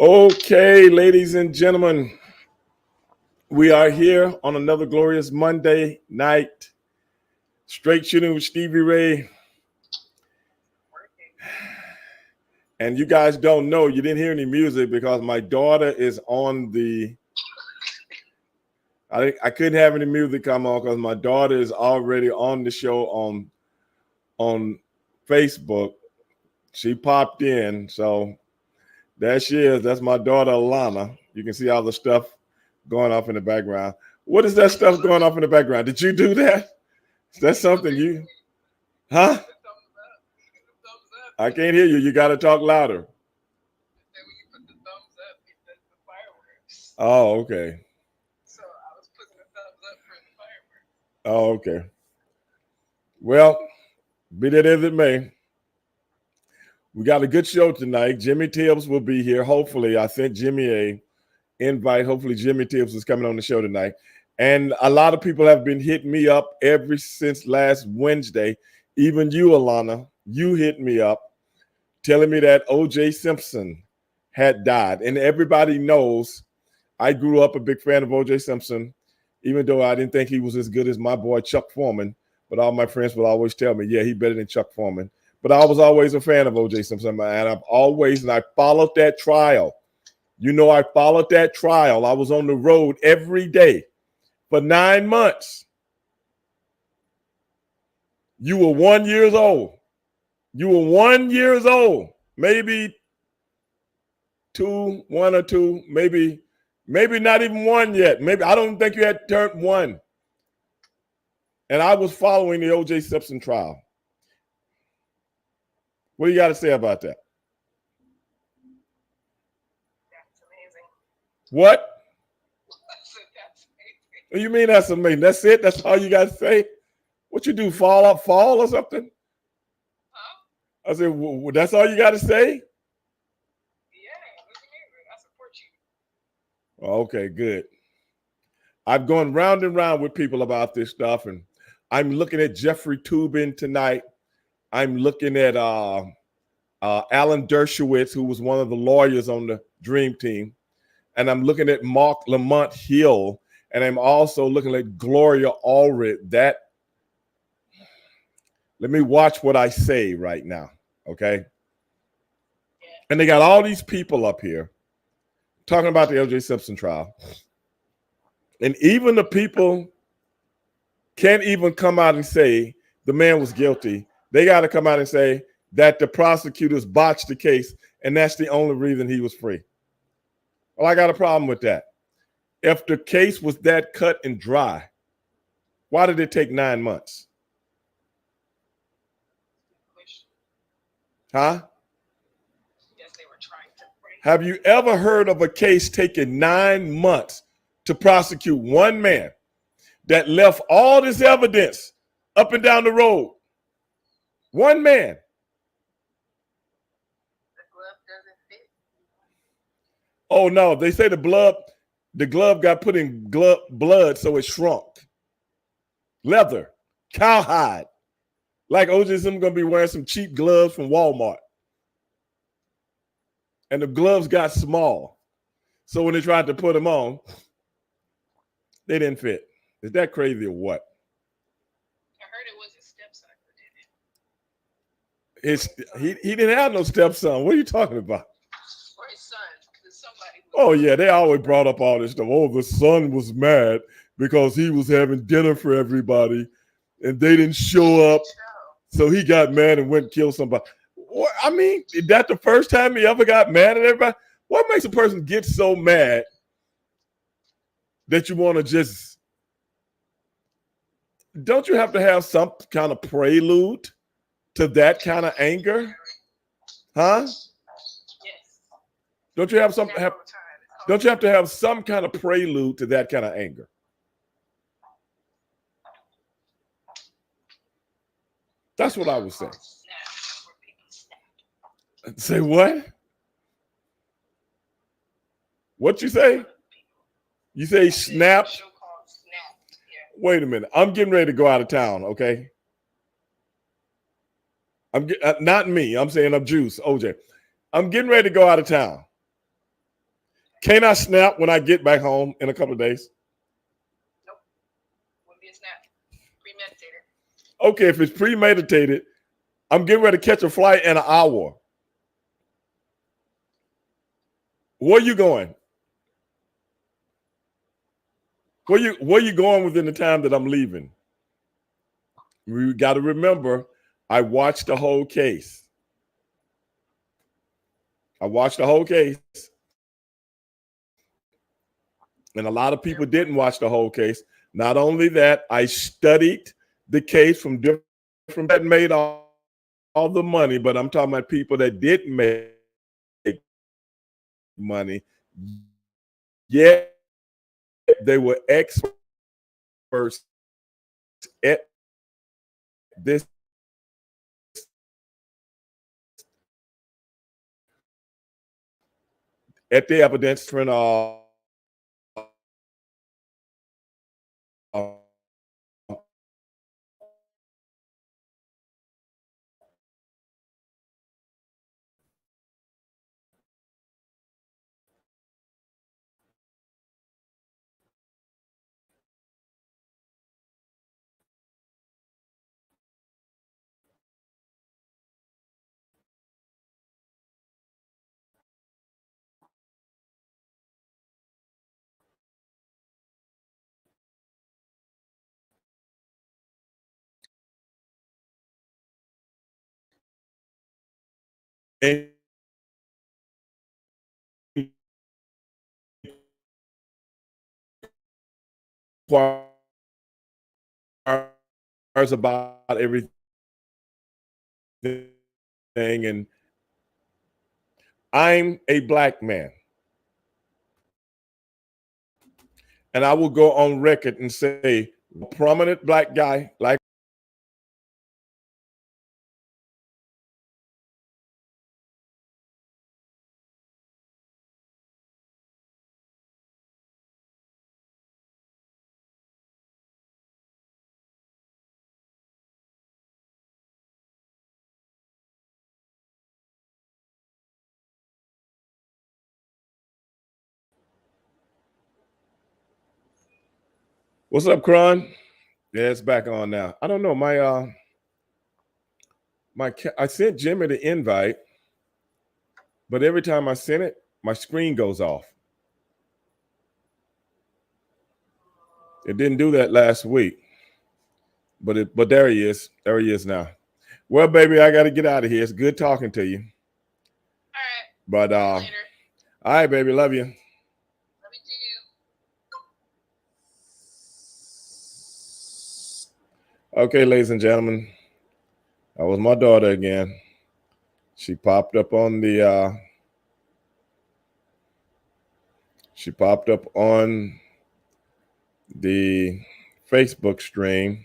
Okay, ladies and gentlemen, we are here on another glorious Monday night. Straight shooting with Stevie Ray. And you guys don't know, you didn't hear any music because my daughter is on the. I couldn't have any music come on because my daughter is already on the show on Facebook. She popped in, so there she is. That's my daughter Alana. You can see all the stuff going off in the background. What is that stuff going off in the background? Did you do that? Is that something you? Huh? I can't hear you. You got to talk louder. Oh, okay. So I was putting a thumbs up for the fireworks. Oh, okay. Well, be that as it may, we got a good show tonight. Jimmy Tibbs will be here. Hopefully, I sent Jimmy a invite. Hopefully, Jimmy Tibbs is coming on the show tonight. And a lot of people have been hitting me up ever since last Wednesday. Even you, Alana, you hit me up telling me that O.J. Simpson had died. And everybody knows I grew up a big fan of O.J. Simpson, even though I didn't think he was as good as my boy Chuck Foreman. But all my friends will always tell me, yeah, he's better than Chuck Foreman. But I was always a fan of O.J. Simpson, and I followed that trial. You know, I followed that trial. I was on the road every day for 9 months. You were 1 year old. You were 1 year old, maybe one or two, maybe not even one yet. Maybe I don't think you had turned one. And I was following the O.J. Simpson trial. What do you got to say about that? That's amazing. What? That's amazing. What do you mean that's amazing? That's it? That's all you got to say? What you do, fall or something? Huh? I said, that's all you got to say? Yeah, that's amazing. I support you. Okay, good. I've gone round and round with people about this stuff, and I'm looking at Jeffrey Toobin tonight. I'm looking at Alan Dershowitz, who was one of the lawyers on the Dream Team. And I'm looking at Mark Lamont Hill. And I'm also looking at Gloria Allred. Let me watch what I say right now, okay? Yeah. And they got all these people up here talking about the O.J. Simpson trial. And even the people can't even come out and say the man was guilty. They got to come out and say that the prosecutors botched the case, and that's the only reason he was free. Well, I got a problem with that. If the case was that cut and dry, why did it take 9 months? Huh? Yes, they were trying to break. Have you ever heard of a case taking 9 months to prosecute one man that left all this evidence up and down the road? One man. The glove doesn't fit. Oh no, they say the glove got put in blood, so it shrunk. Leather, cowhide. Like O.J. Simpson gonna be wearing some cheap gloves from Walmart. And the gloves got small. So when they tried to put them on, they didn't fit. Is that crazy or what? I heard it was his stepson who He did it. didn't have no stepson. What are you talking about? Or his son. Somebody. Oh, yeah, they always brought up all this stuff. Oh, the son was mad because he was having dinner for everybody and they didn't show up. So he got mad and went and killed somebody. What, I mean, is that the first time he ever got mad at everybody? What makes a person get so mad that you want to just... Don't you have to have some kind of prelude to that kind of anger? Huh? Yes. Don't you have Don't you have to have some kind of prelude to that kind of anger? That's what I would say. Say what? What you say? You say snapped? Wait a minute. I'm getting ready to go out of town, okay? Not me. I'm saying I'm Juice, OJ. I'm getting ready to go out of town. Can't I snap when I get back home in a couple of days? Nope. Wouldn't be a snap. Premeditated. Okay, if it's premeditated, I'm getting ready to catch a flight in an hour. Where you going? Where you going within the time that I'm leaving? We got to remember, I watched the whole case. I watched the whole case. And a lot of people didn't watch the whole case. Not only that, I studied the case from different that made all the money, but I'm talking about people that didn't make money. Yet they were experts at this at the evidence from about everything, and I'm a black man. And I will go on record and say, a prominent black guy like what's up, Kron? Yeah, it's back on now. I don't know. I sent Jimmy the invite, but every time I send it, my screen goes off. It didn't do that last week. But there he is. There he is now. Well, baby, I gotta get out of here. It's good talking to you. All right. But Later. all right, baby, love you. Love you too. Okay, ladies and gentlemen, that was my daughter again. She popped up on the Facebook stream.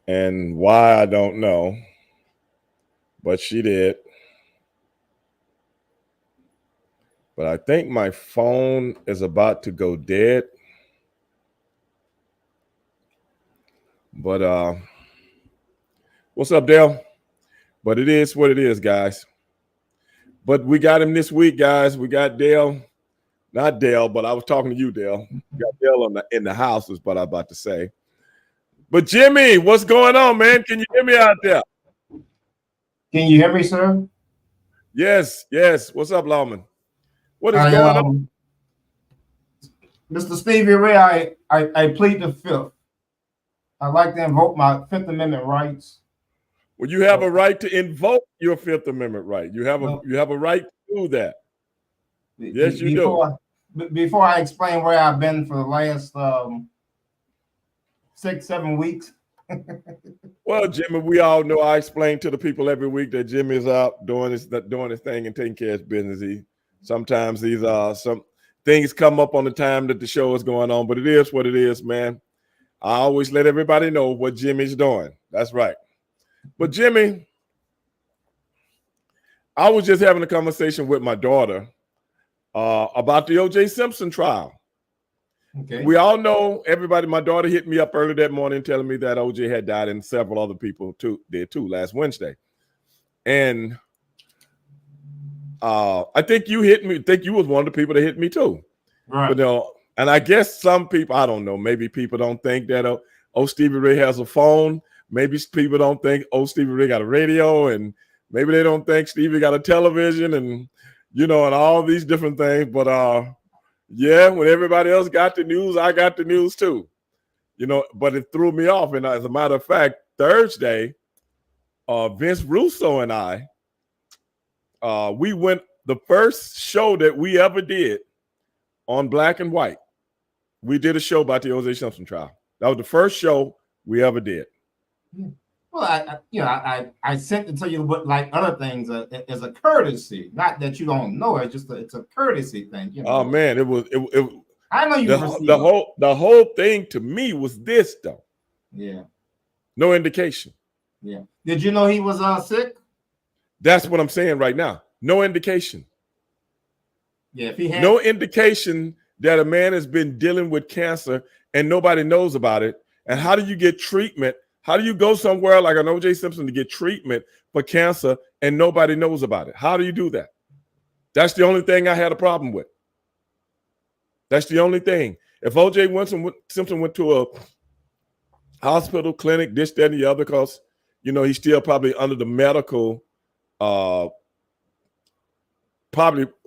And why, I don't know, but she did. But I think my phone is about to go dead. But what's up, Dale? But it is what it is, guys. But we got him this week, guys. We got Dale. Not Dale, but I was talking to you, Dale. We got Dale in the house is what I'm about to say. But Jimmy, what's going on, man? Can you hear me out there? Can you hear me, sir? Yes. What's up, Lawman? What is going on? Mr. Stevie Ray, I plead the fifth. I'd like to invoke my Fifth Amendment rights. Well, you have a right to invoke your Fifth Amendment right. You have a right to do that. Yes, you do. Before I explain where I've been for the last 6-7 weeks. Well, Jimmy, we all know I explain to the people every week that Jimmy's out doing his thing and taking care of his business. Sometimes some things come up on the time that the show is going on, but it is what it is, man. I always let everybody know what Jimmy's doing. That's right. But Jimmy, I was just having a conversation with my daughter about the O.J. Simpson trial. Okay. We all know, everybody, my daughter hit me up early that morning telling me that O.J. had died and several other people did too last Wednesday. And I think you hit me. I think you was one of the people that hit me too. Right. But and I guess some people, I don't know, maybe people don't think that Stevie Ray has a phone. Maybe people don't think Stevie Ray got a radio, and maybe they don't think Stevie got a television, and and all these different things. But yeah, when everybody else got the news, I got the news too. But it threw me off. And as a matter of fact, Thursday, Vince Russo and I, we went the first show that we ever did on Black and White. We did a show about the O.J. Simpson trial. That was the first show we ever did. Well, I sent it to you, but like other things, as a courtesy. Not that you don't know it, just it's a courtesy thing. Oh man, it was. I know you. The whole thing to me was this though. Yeah. No indication. Yeah. Did you know he was sick? That's what I'm saying right now. No indication. Yeah. If he had no indication that a man has been dealing with cancer and nobody knows about it. And how do you get treatment? How do you go somewhere like an O.J. Simpson to get treatment for cancer and nobody knows about it? How do you do that? That's the only thing I had a problem with. That's the only thing. If O.J. Simpson went to a hospital, clinic, this, that, and the other, because, he's still probably under the medical, probably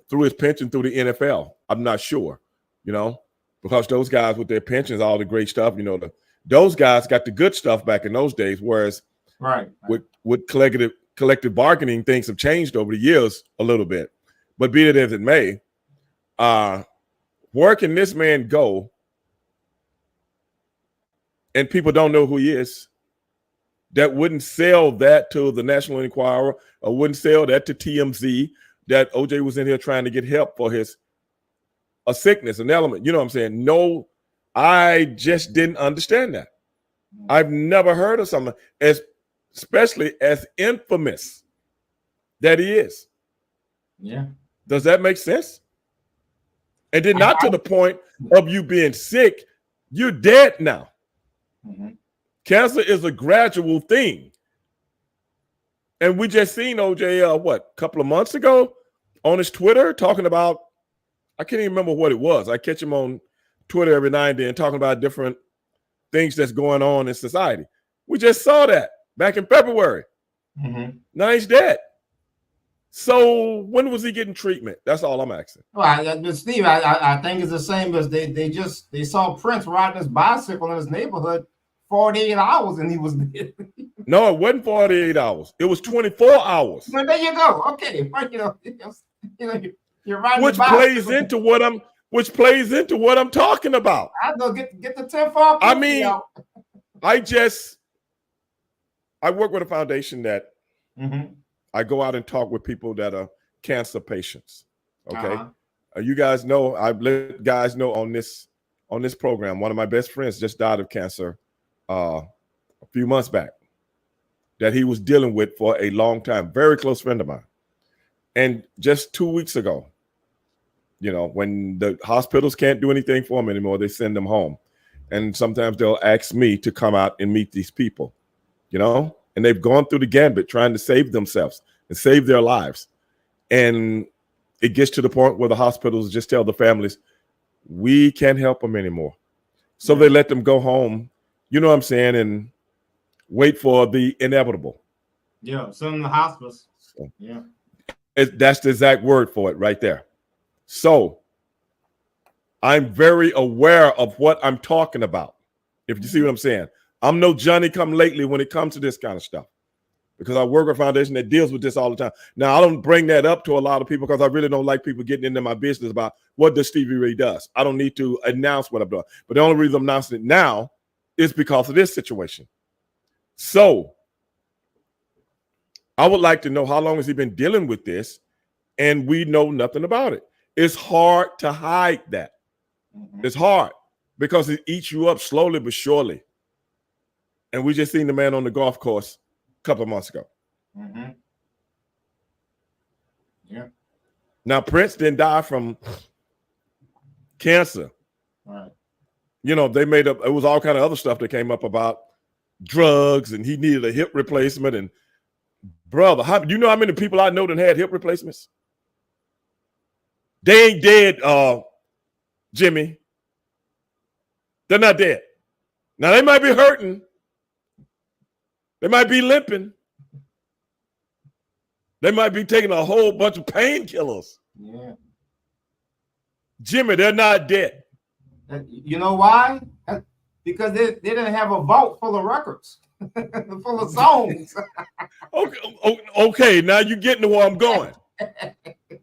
through his pension through the NFL. I'm not sure, because those guys with their pensions, all the great stuff, those guys got the good stuff back in those days, whereas with collective bargaining, things have changed over the years a little bit. But be it as it may, where can this man go and people don't know who he is, that wouldn't sell that to the National Enquirer or wouldn't sell that to TMZ, that OJ was in here trying to get help for a sickness, an element. You know what I'm saying? No, I just didn't understand that. I've never heard of someone especially as infamous that he is. Yeah. Does that make sense? And then not to the point of you being sick, you're dead now. Mm-hmm. Cancer is a gradual thing. And we just seen OJ, a couple of months ago on his Twitter talking about, I can't even remember what it was. I catch him on Twitter every now and then talking about different things that's going on in society. We just saw that back in February. Mm-hmm. Now he's dead. So when was he getting treatment? That's all I'm asking. Well, Steve, I think it's the same as they saw Prince riding his bicycle in his neighborhood 48 hours and he was dead. No, it wasn't 48 hours. It was 24 hours. Well, there you go. Okay, you're riding. Which plays into what I'm talking about. I know. Get the 10-4. I mean, I work with a foundation that I go out and talk with people that are cancer patients. Okay, you guys know, I've let guys know on this program. One of my best friends just died of cancer a few months back, that he was dealing with for a long time. Very close friend of mine. And just 2 weeks ago, when the hospitals can't do anything for them anymore, they send them home. And sometimes they'll ask me to come out and meet these people, and they've gone through the gambit trying to save themselves and save their lives. And it gets to the point where the hospitals just tell the families, we can't help them anymore. So they let them go home, you know what I'm saying, and wait for the inevitable. Yeah, send them to hospice. So, yeah. That's the exact word for it right there. So I'm very aware of what I'm talking about, if you see what I'm saying. I'm no Johnny come lately when it comes to this kind of stuff, because I work with a foundation that deals with this all the time. Now, I don't bring that up to a lot of people because I really don't like people getting into my business about what does Stevie Ray does. I don't need to announce what I'm doing. But the only reason I'm announcing it now is because of this situation. So I would like to know, how long has he been dealing with this? And we know nothing about it. It's hard to hide that. It's hard because it eats you up slowly but surely. And we just seen the man on the golf course a couple of months ago. Yeah. Now, Prince didn't die from cancer. Right. They made up, it was all kind of other stuff that came up about drugs, and he needed a hip replacement. And brother, you know how many people I know that had hip replacements? They ain't dead, Jimmy. They're not dead. Now they might be hurting. They might be limping. They might be taking a whole bunch of painkillers. Yeah. Jimmy, they're not dead. You know why? Because they didn't have a vault full of records, full of songs. Okay, now you're getting to where I'm going.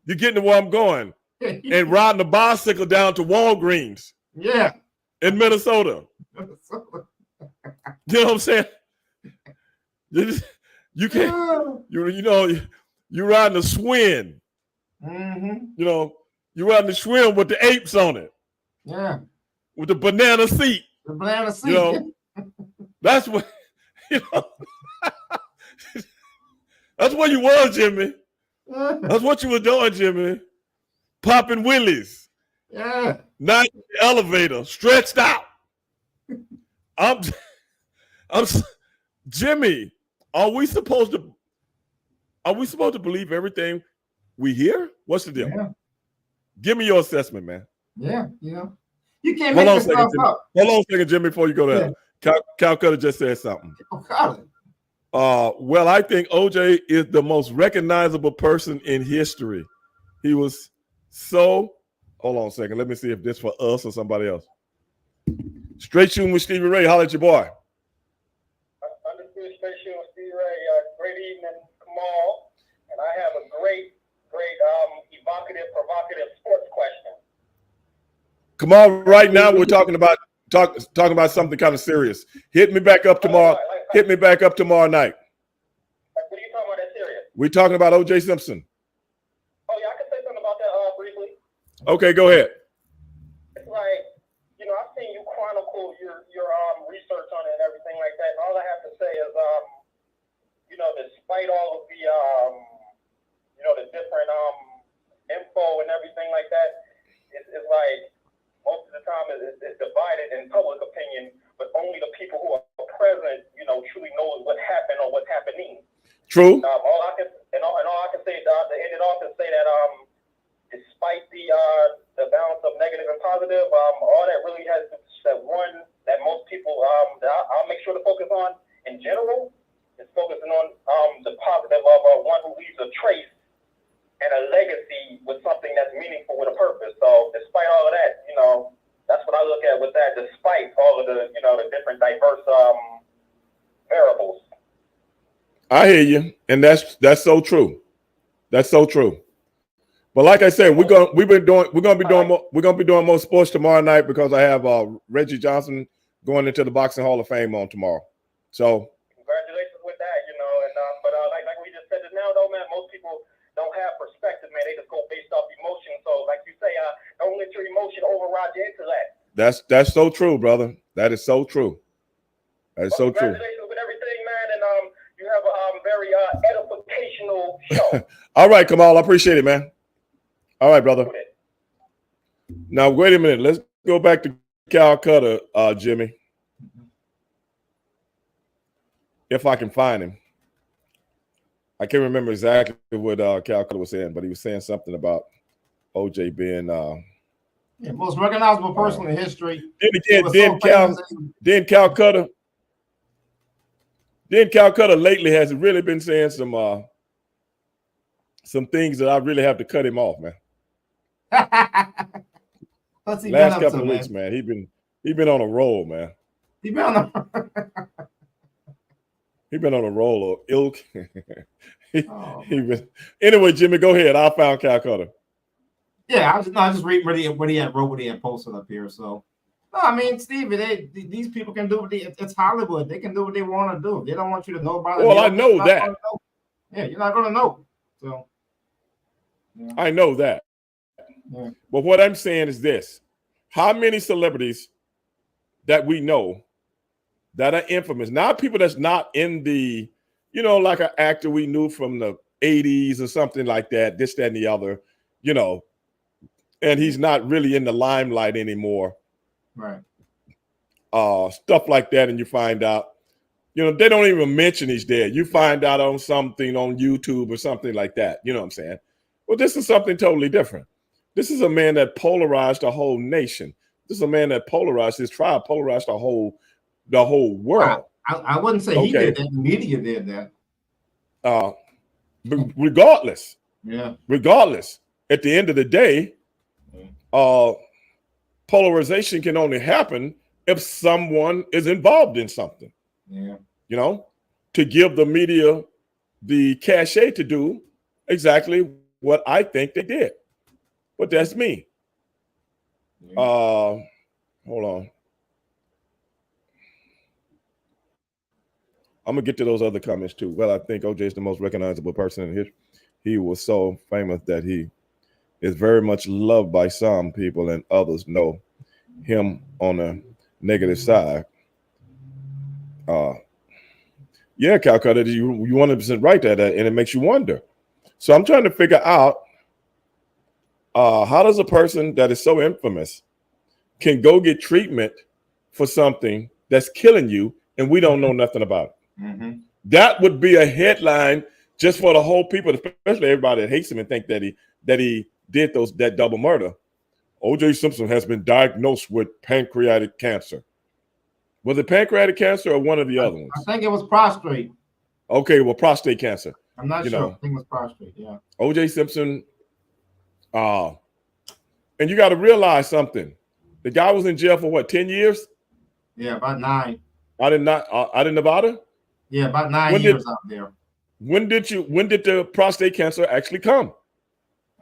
You're getting to where I'm going. And riding a bicycle down to Walgreens. Yeah. In Minnesota. You know what I'm saying? You can't, you're riding a Schwinn. Mm-hmm. You're riding a Schwinn with the apes on it. Yeah. With the banana seat. The banana seat. That's what, that's what you were, Jimmy. That's what you were doing, Jimmy. Popping willies. Yeah. Not in the elevator, stretched out. I'm Jimmy, are we supposed to believe everything we hear? What's the deal? Yeah. Give me your assessment, man. Yeah, you can't make this stuff up. Hold on a second, Jimmy, before you go there. Yeah. Calcutta just said something. Well, I think OJ is the most recognizable person in history. He was so. Hold on a second. Let me see if this for us or somebody else. Straight shooting with Stevie Ray. Holler at your boy. Understood. Straight shooting with Stevie Ray. Great evening, Kamal. And I have a great, evocative, provocative sports question. Kamal, right now we're talking about something kind of serious. Hit me back up tomorrow. Hit me back up tomorrow night. What are you talking about that's serious? We're talking about O.J. Simpson. Oh, yeah, I can say something about that briefly. Okay, go ahead. It's like, I've seen you chronicle your research on it and everything like that. And all I have to say is, despite all of the, the different info and everything like that, it's like most of the time it's divided in public opinion, but only the people who are present, truly knows what happened or what's happening. True. All I can say to end it off is say that despite the balance of negative and positive, all that really has that one that most people that I'll make sure to focus on in general is focusing on the positive of one who leaves a trace and a legacy with something that's meaningful with a purpose. So despite all of that, that's what I look at with that. Despite all of the the different diverse variables. I hear you, and that's so true. That's so true. But like I said, we're gonna be doing more sports tomorrow night because I have Reggie Johnson going into the Boxing Hall of Fame on tomorrow. So congratulations with that, but like we just said just now, though, man, most people don't have perspective, man. They just go based off emotion. So like you say, don't let your emotion override your intellect. That's so true, brother. That is so true. That is so true. Congratulations with everything, man, and you have a very edificational show. All right, Kamal, I appreciate it, man. All right, brother. Now, wait a minute. Let's go back to Calcutta, Jimmy. If I can find him. I can't remember exactly what Calcutta was saying, but he was saying something about OJ being most recognizable person in history. Then Calcutta lately has really been saying some things that I really have to cut him off, man. What's he Last been couple up of to, weeks, man? He been on a roll, man. He been on a He been on a roll of ilk. Anyway, Jimmy, go ahead. I found Calcutta. Yeah, I just reading what he had posted up here. So, no, I mean, Stevie, these people can do it's Hollywood. They can do what they want to do. They don't want you to know about it. Well, I know that. Yeah, you're not going to know. So, yeah. I know that. Yeah. But what I'm saying is this: how many celebrities that we know that are infamous, not people that's not in the, like an actor we knew from the 80s or something like that, this, that, and the other, and he's not really in the limelight anymore. Right. Stuff like that, and you find out, they don't even mention he's dead. You find out on something on YouTube or something like that. You know what I'm saying? Well, this is something totally different. This is a man that polarized the whole nation. This is a man that polarized his tribe, polarized the whole world. I wouldn't say he did that. The media did that. But regardless, at the end of the day, polarization can only happen if someone is involved in something. Yeah. You know, to give the media the cachet to do exactly what I think they did. But that's me. Hold on. I'm gonna get to those other comments too. Well, I think OJ is the most recognizable person in history. He was so famous that he is very much loved by some people, and others know him on the negative side. Yeah, Calcutta, you 100% right there, and it makes you wonder. So I'm trying to figure out how does a person that is so infamous can go get treatment for something that's killing you, and we don't know nothing about it. That would be a headline just for the whole people, especially everybody that hates him and think that he did that double murder. O.J. Simpson has been diagnosed with pancreatic cancer. Was it pancreatic cancer or one of the other ones? I think it was prostate. Okay, well, prostate cancer. I'm not sure. I think it was prostate. Yeah. O.J. Simpson. And you got to realize something. The guy was in jail for what, 10 years? Yeah, about 9. Out in Nevada? Yeah, about 9 years out there. When did the prostate cancer actually come?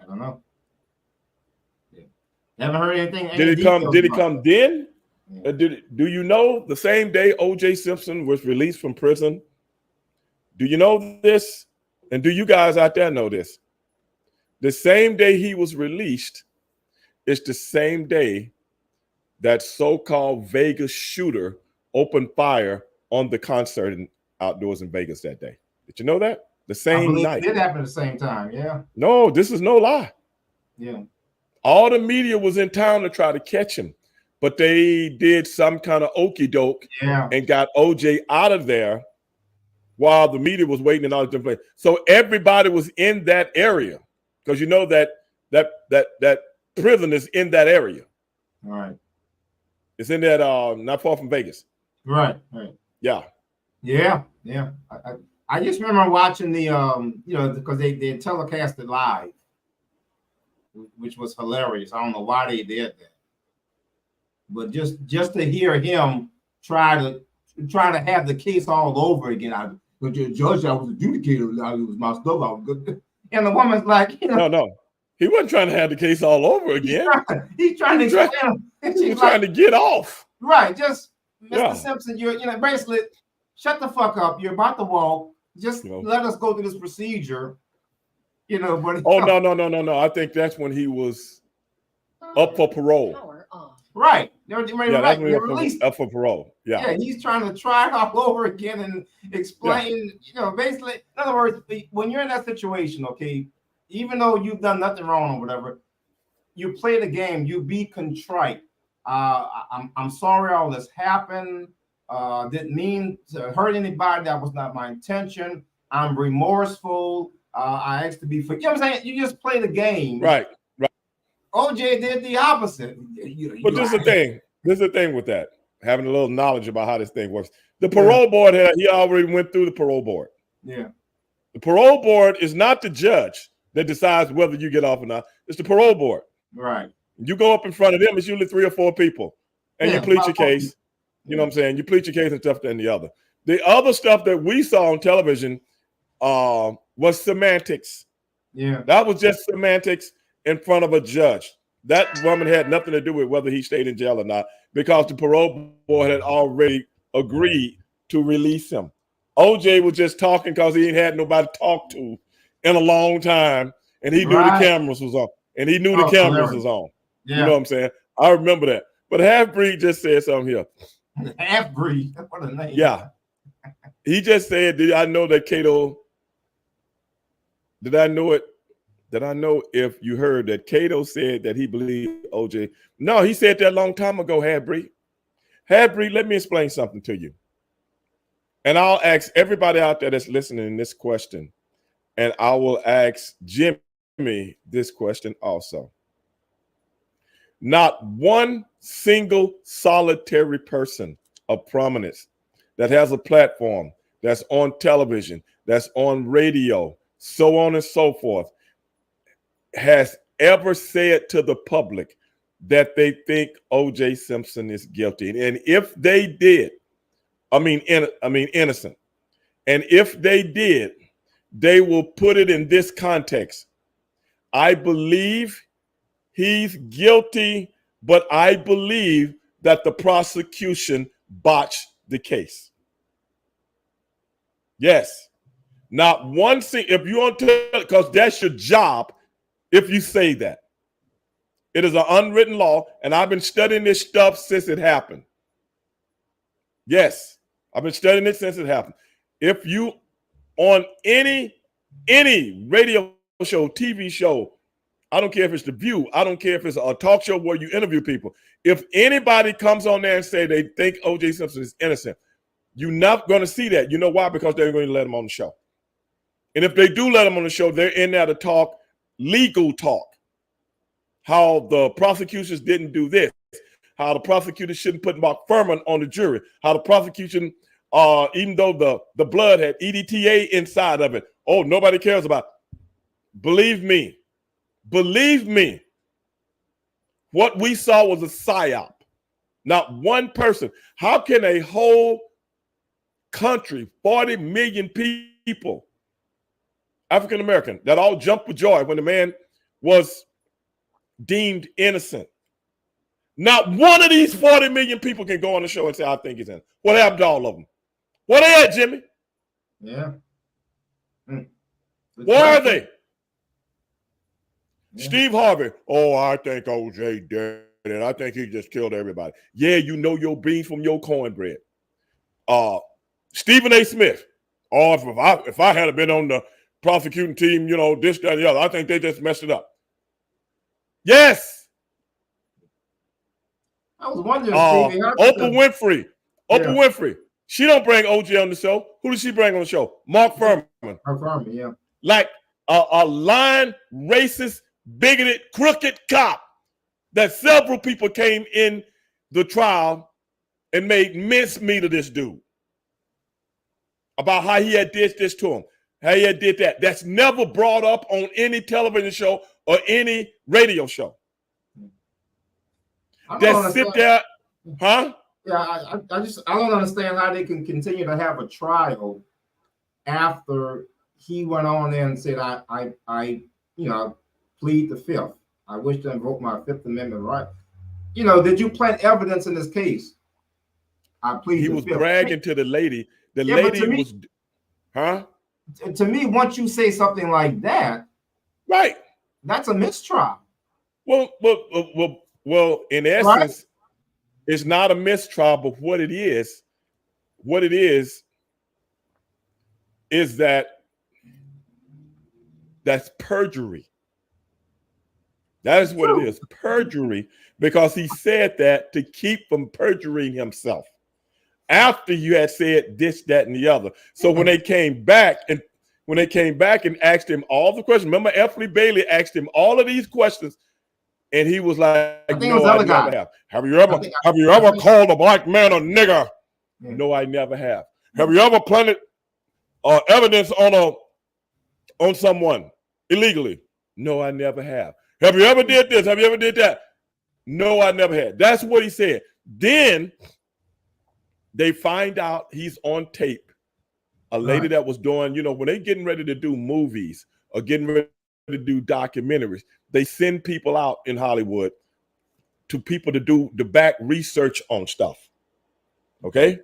I don't know. Yeah. Haven't heard anything. Did it come then? Yeah. Do you know the same day O.J. Simpson was released from prison? Do you know this? And do you guys out there know this? The same day he was released is the same day that so-called Vegas shooter opened fire on the concert outdoors in Vegas that day. Did you know that? The same night. It did happen at the same time, yeah. No, this is no lie. Yeah. All the media was in town to try to catch him, but they did some kind of okey doke and got OJ out of there while the media was waiting in all different places. So everybody was in that area because you know that prison is in that area. All right. It's in that not far from Vegas. Right. Yeah. I just remember watching the because they telecast it live, which was hilarious. I don't know why they did that, but just to hear him try to have the case all over again. Judge, I was adjudicated. It was my stuff. I was good. And the woman's like, no, he wasn't trying to have the case all over again. He's trying to get off. Right, just Mr. Simpson, you're basically shut the fuck up. You're about to walk. Just let us go through this procedure. But no. I think that's when he was up for parole. Right. That's when he was up for parole. Yeah. Yeah, he's trying to try it all over again and explain, basically, in other words, when you're in that situation, okay, even though you've done nothing wrong or whatever, you play the game, you be contrite. I'm sorry all this happened. Didn't mean to hurt anybody. That was not my intention. I'm remorseful. I asked to be forgiven. You know what I'm saying? You just play the game. Right. OJ did the opposite. But this is the thing. This is the thing with that. Having a little knowledge about how this thing works. The parole board he already went through the parole board. Yeah. The parole board is not the judge that decides whether you get off or not. It's the parole board. Right. You go up in front of them, it's usually 3 or 4 people. And you plead your case. You know what I'm saying? You plead your case and stuff and the other. The other stuff that we saw on television was semantics. Yeah. That was just semantics in front of a judge. That woman had nothing to do with whether he stayed in jail or not because the parole board had already agreed to release him. OJ was just talking because he ain't had nobody to talk to in a long time, and he knew the cameras was on. And he knew the cameras was on. Yeah. You know what I'm saying? I remember that. But Half-Breed just said something here. Half-Breed? What a name. Yeah. He just said, did I know that Cato, did I know it? Did I know if you heard that Cato said that he believed OJ? No, he said that a long time ago, Half-Breed. Half-Breed, let me explain something to you. And I'll ask everybody out there that's listening this question. And I will ask Jimmy this question also. Not one single solitary person of prominence that has a platform, that's on television, that's on radio, so on and so forth, has ever said to the public that they think O.J. Simpson is guilty. And if they did, innocent. And if they did, they will put it in this context. I believe he's guilty, but I believe that the prosecution botched the case. Yes. Not one thing, if you want to, because that's your job if you say that. It is an unwritten law, and I've been studying this stuff since it happened. Yes, I've been studying it since it happened. If you on any radio show, TV show, I don't care if it's The View, I don't care if it's a talk show where you interview people. If anybody comes on there and say they think O.J. Simpson is innocent, you're not going to see that. You know why? Because they're going to let him on the show. And if they do let him on the show, they're in there to talk legal talk. How the prosecutions didn't do this. How the prosecutors shouldn't put Mark Furman on the jury. How the prosecution, even though the blood had EDTA inside of it, oh, nobody cares about it. Believe me, what we saw was a psyop. Not one person. How can a whole country, 40 million people, African American, that all jumped for joy when the man was deemed innocent? Not one of these 40 million people can go on the show and say, I think he's innocent. What happened to all of them? Where they at, Jimmy? Yeah. Where are they? Yeah. Steve Harvey. Oh, I think O.J. did it. I think he just killed everybody. Yeah, you know your beans from your cornbread. Stephen A. Smith. Oh, if I had been on the prosecuting team, you know, this, that, and the other, I think they just messed it up. Yes. I was wondering, Stevie, Oprah Winfrey. She don't bring OJ on the show. Who does she bring on the show? Mark Furman. Mark Furman, yeah. Like a lying, racist, bigoted, crooked cop that several people came in the trial and made mincemeat of this dude about how he had did this to him, how he had did that. That's never brought up on any television show or any radio show. That sit there, huh? Yeah, I don't understand how they can continue to have a trial after he went on there and said, I plead the fifth. I wish to invoke my Fifth Amendment right. You know, did you plant evidence in this case? I plead he the was fifth. bragging to the lady. The lady was, huh? To me, once you say something like that, right, that's a mistrial. Well, in essence, right? It's not a mistrial, but what it is that's perjury. That is what it is, perjury, because he said that to keep from perjuring himself after you had said this, that, and the other. So when they came back and asked him all the questions, remember F. Lee Bailey asked him all of these questions, and he was like, "No, I never have. Have you ever called a black man a nigger? Yeah. No, I never have. Have you ever planted evidence on someone illegally? No, I never have. Have you ever did this? Have you ever did that? No, I never had." That's what he said. Then they find out he's on tape. A lady that was doing, when they getting ready to do movies or getting ready to do documentaries, they send people out in Hollywood to people to do the back research on stuff. Okay?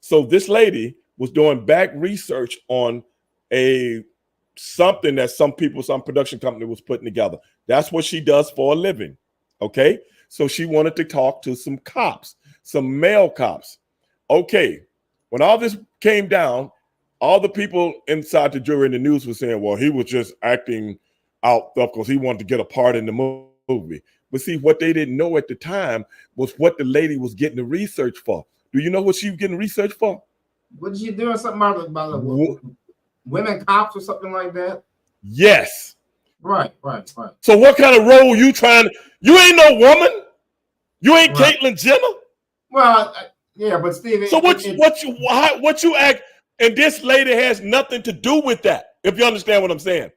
So this lady was doing back research on something that some production company was putting together. That's what she does for a living. Okay? So she wanted to talk to some cops, some male cops. Okay. When all this came down, all the people inside the jury in the news were saying, well, he was just acting out because he wanted to get a part in the movie. But see, what they didn't know at the time was what the lady was getting the research for. Do you know what she was getting research for? Was she doing something about women cops or something like that? Yes. Right. So what kind of role you trying to? You ain't no woman. You ain't Right. Caitlyn Jenner. Well, yeah, but Steve, So what you act? And this lady has nothing to do with that. If you understand what I'm saying,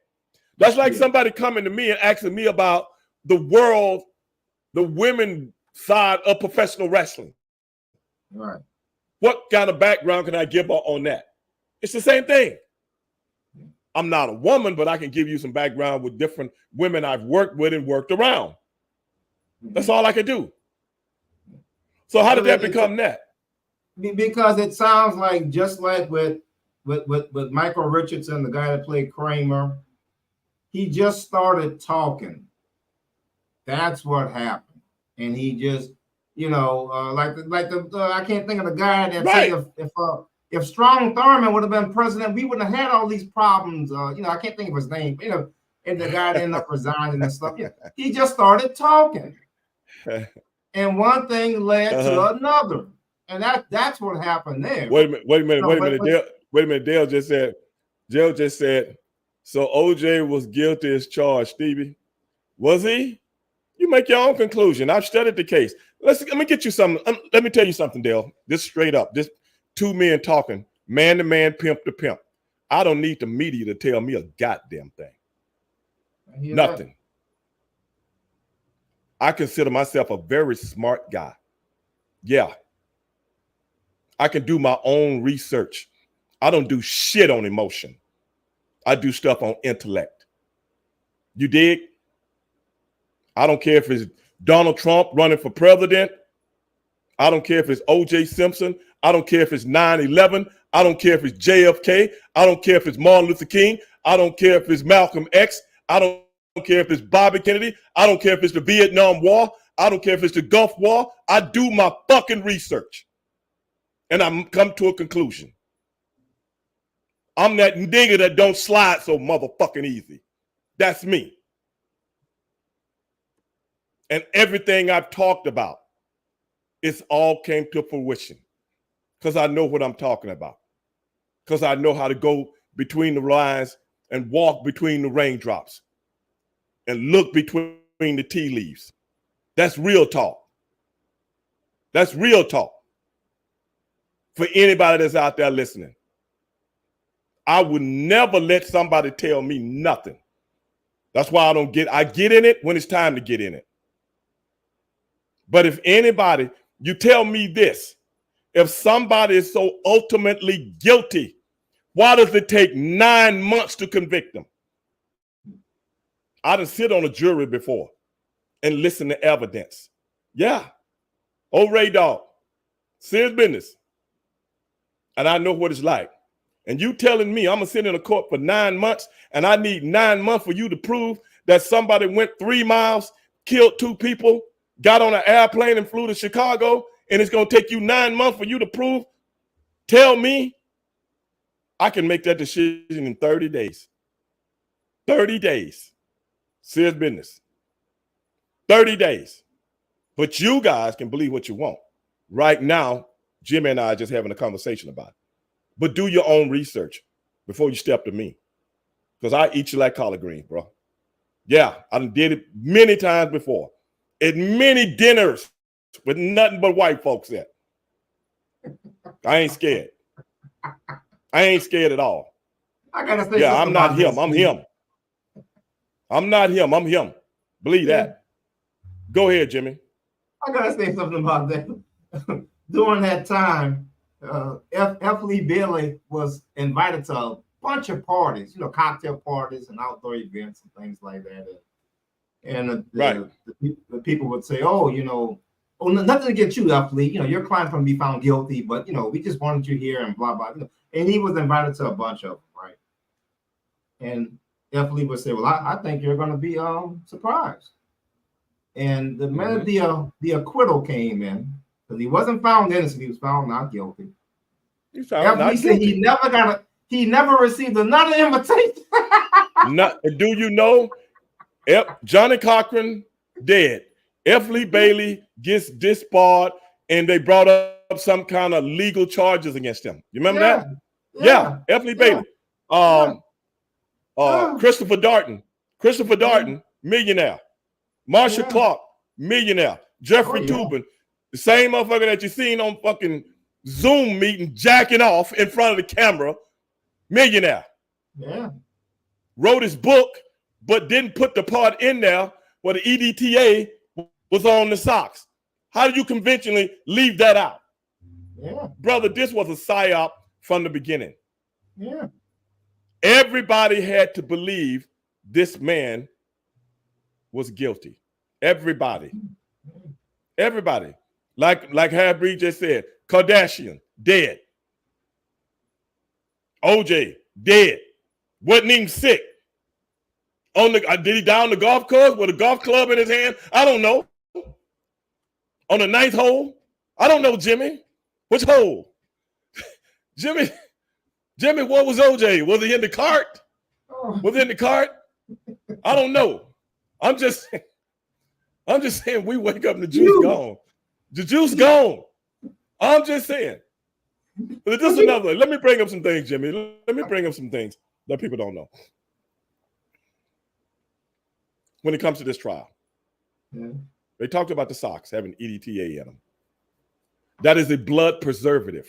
that's like somebody coming to me and asking me about the world, the women side of professional wrestling. Right. What kind of background can I give on that? It's the same thing. I'm not a woman, but I can give you some background with different women I've worked with and worked around. That's all I can do. So how did that become that? Because it sounds like just like with Michael Richardson, the guy that played Kramer, he just started talking. That's what happened, and he just, I can't think of the guy that said if Strom Thurmond would have been president, we wouldn't have had all these problems. I can't think of his name. And the guy ended up resigning and stuff. He just started talking, and one thing led to another. And that's what happened there. Wait a minute. Dale just said, so OJ was guilty as charged, Stevie. Was he? You make your own conclusion. I've studied the case. Let me get you something. Let me tell you something, Dale. This straight up. This two men talking, man to man, pimp to pimp. I don't need the media to tell me a goddamn thing. Nothing. That. I consider myself a very smart guy. Yeah. I can do my own research. I don't do shit on emotion. I do stuff on intellect. You dig? I don't care if it's Donald Trump running for president. I don't care if it's O.J. Simpson. I don't care if it's 9/11. I don't care if it's JFK. I don't care if it's Martin Luther King. I don't care if it's Malcolm X. I don't care if it's Bobby Kennedy. I don't care if it's the Vietnam War. I don't care if it's the Gulf War. I do my fucking research. And I come to a conclusion. I'm that nigga that don't slide so motherfucking easy. That's me. And everything I've talked about, it's all came to fruition. Because I know what I'm talking about. Because I know how to go between the lines and walk between the raindrops. And look between the tea leaves. That's real talk. That's real talk. For anybody that's out there listening, I would never let somebody tell me nothing. That's why I get in it when it's time to get in it. But if anybody, you tell me this, if somebody is so ultimately guilty, why does it take 9 months to convict them? I done sit on a jury before and listen to evidence. Yeah. Old Ray Dog, serious business. And I know what it's like. And you telling me I'm going to sit in a court for 9 months and I need 9 months for you to prove that somebody went 3 miles, killed 2 people, got on an airplane and flew to Chicago, and it's going to take you 9 months for you to prove? Tell me I can make that decision in 30 days. 30 days. Serious business. 30 days. But you guys can believe what you want. Right now, Jimmy and I are just having a conversation about it. But do your own research before you step to me. Because I eat you like collard greens, bro. Yeah, I did it many times before. At many dinners with nothing but white folks at. I ain't scared. I ain't scared at all. I gotta say, yeah, I'm not him. I'm him. I'm not him. I'm him. Believe that. Go ahead, Jimmy. I gotta say something about that. During that time, F. Lee Bailey was invited to a bunch of parties, cocktail parties and outdoor events and things like that. And the people would say, oh, nothing against you, F. Lee. Your client's going to be found guilty, but, we just wanted you here and blah, blah. And he was invited to a bunch of them, right? And F. Lee would say, well, I think you're going to be surprised. And the minute the acquittal came in, because he wasn't found innocent, he was found not guilty. F. Lee said he never received another invitation. Do you know? Johnny Cochran dead. F. Lee Bailey gets disbarred, and they brought up some kind of legal charges against him. You remember that? Yeah, F. Lee Bailey. Christopher Darden. Christopher Darden, millionaire. Marsha Yeah. Clark, millionaire. Jeffrey Oh, yeah. Toobin, the same motherfucker that you seen on fucking Zoom meeting jacking off in front of the camera, millionaire. Yeah. Wrote his book, but didn't put the part in there where the EDTA was on the socks. How do you conventionally leave that out? Yeah. Brother, this was a psyop from the beginning. Yeah. Everybody had to believe this man was guilty. Everybody. Everybody. Like Harry just said, Kardashian, dead. OJ, dead. Wasn't even sick. Did he die on the golf course with a golf club in his hand? I don't know. On the ninth hole? I don't know, Jimmy. Which hole? Jimmy, what was OJ? Was he in the cart? Oh. Was he in the cart? I don't know. I'm just saying we wake up and the juice gone. The juice gone. I'm just saying. But this is another. Let me bring up some things, Jimmy. Let me bring up some things that people don't know. When it comes to this trial, they talked about the socks having EDTA in them. That is a blood preservative.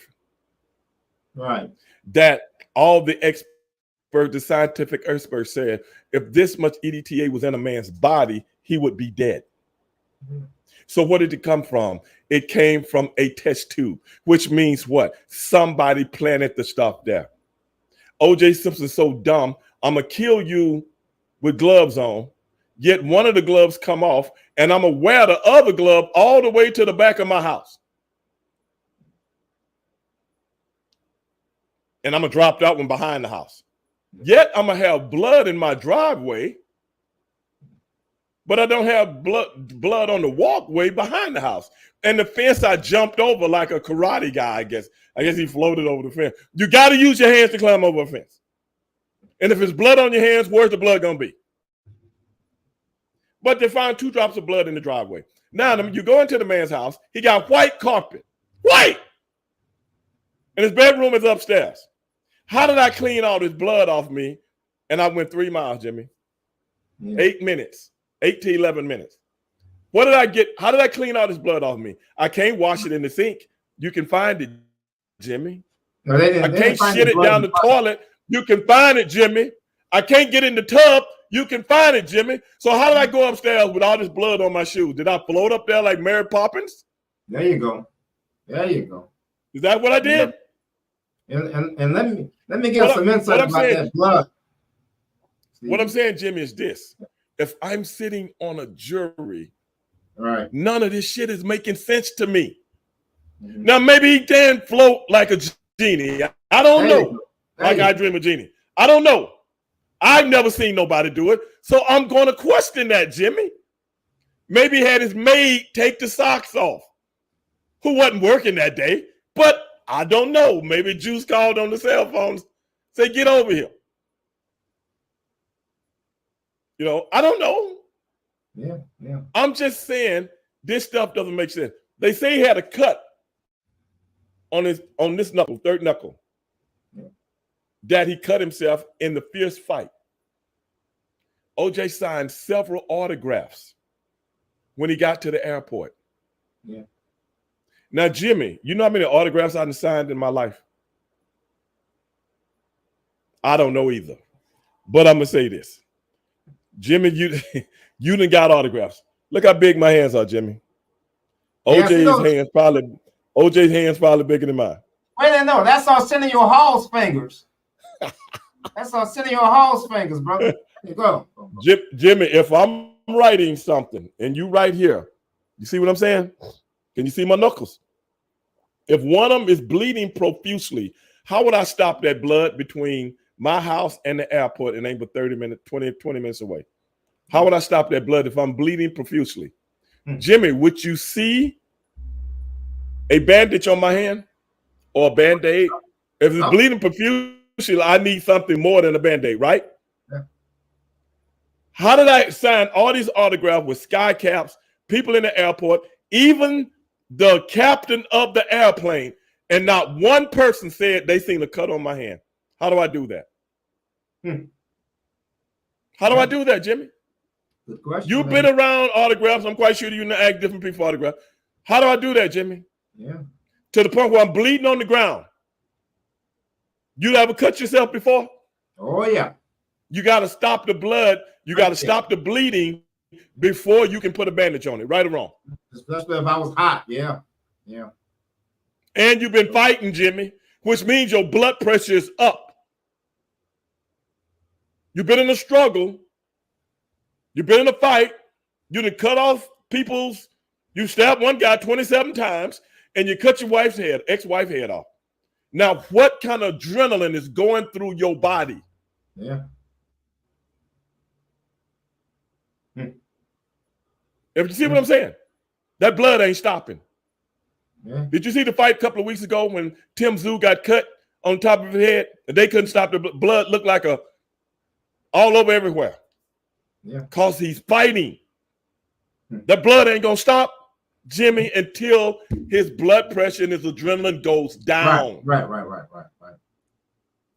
Right. That all the scientific experts said, if this much EDTA was in a man's body, he would be dead. So what did it come from? It came from a test tube, which means what? Somebody planted the stuff there. O.J. Simpson's so dumb, I'm going to kill you with gloves on, yet one of the gloves come off, and I'm going to wear the other glove all the way to the back of my house. And I'm going to drop that one behind the house. Yet I'm going to have blood in my driveway, but I don't have blood on the walkway behind the house. And the fence I jumped over like a karate guy, I guess. I guess he floated over the fence. You got to use your hands to climb over a fence. And if there's blood on your hands, where's the blood going to be? But they found 2 drops of blood in the driveway. Now you go into the man's house. He got white carpet. White! And his bedroom is upstairs. How did I clean all this blood off me? And I went 3 miles, Jimmy. 8 minutes. 8 to 11 minutes. What did I get? How did I clean all this blood off me? I can't wash it in the sink. You can find it, Jimmy. No, they didn't, I can't shit it down the toilet. You can find it, Jimmy. I can't get in the tub. You can find it, Jimmy. So how did I go upstairs with all this blood on my shoes? Did I float up there like Mary Poppins? There you go. There you go. Is that what I did? And let me give some insight about that blood. What I'm saying, Jimmy, is this. If I'm sitting on a jury, right, none of this shit is making sense to me. Now, maybe he can float like a genie. I don't know. Like I Dream of Genie. I don't know. I've never seen nobody do it. So I'm going to question that, Jimmy. Maybe he had his maid take the socks off, who wasn't working that day. But I don't know. Maybe Juice called on the cell phones, say, get over here. You know, I don't know. Yeah. I'm just saying this stuff doesn't make sense. They say he had a cut on this knuckle, third knuckle, that he cut himself in the fierce fight. OJ signed several autographs when he got to the airport. Yeah. Now, Jimmy, you know how many autographs I've signed in my life? I don't know either. But I'm going to say this. Jimmy, you done got autographs. Look how big my hands are, Jimmy. OJ's hands probably bigger than mine. Wait a minute, no, that's Arsenio Hall's fingers. That's Arsenio Hall's fingers, brother. There you go. Jimmy, if I'm writing something and you right here, you see what I'm saying? Can you see my knuckles? If one of them is bleeding profusely, how would I stop that blood between my house and the airport and ain't but 30 minutes, 20 minutes away? How would I stop that blood if I'm bleeding profusely? Jimmy, would you see a bandage on my hand or a Band-Aid? If it's bleeding profusely, I need something more than a Band-Aid, right? Yeah. How did I sign all these autographs with sky caps, people in the airport, even the captain of the airplane, and not one person said they seen a cut on my hand? How do I do that? How do I do that, Jimmy? Good question. You've man. been around autographs. I'm quite sure you know ask different people for autographs. How do I do that, Jimmy? Yeah. To the point where I'm bleeding on the ground. You ever cut yourself before? Oh yeah. You got to stop the blood. You got to stop the bleeding before you can put a bandage on it, right or wrong? Especially if I was hot. Yeah. Yeah. And you've been fighting, Jimmy, which means your blood pressure is up. You've been in a struggle. You've been in a fight. You done cut off people's, you stabbed one guy 27 times, and you cut your wife's head, ex-wife head off. Now, what kind of adrenaline is going through your body? Yeah. If you see what I'm saying, that blood ain't stopping. Yeah. Did you see the fight a couple of weeks ago when Tim Tszyu got cut on top of his head and they couldn't stop the blood? Looked like all over everywhere. Yeah. Because he's fighting. The blood ain't gonna stop, Jimmy, until his blood pressure and his adrenaline goes down. Right.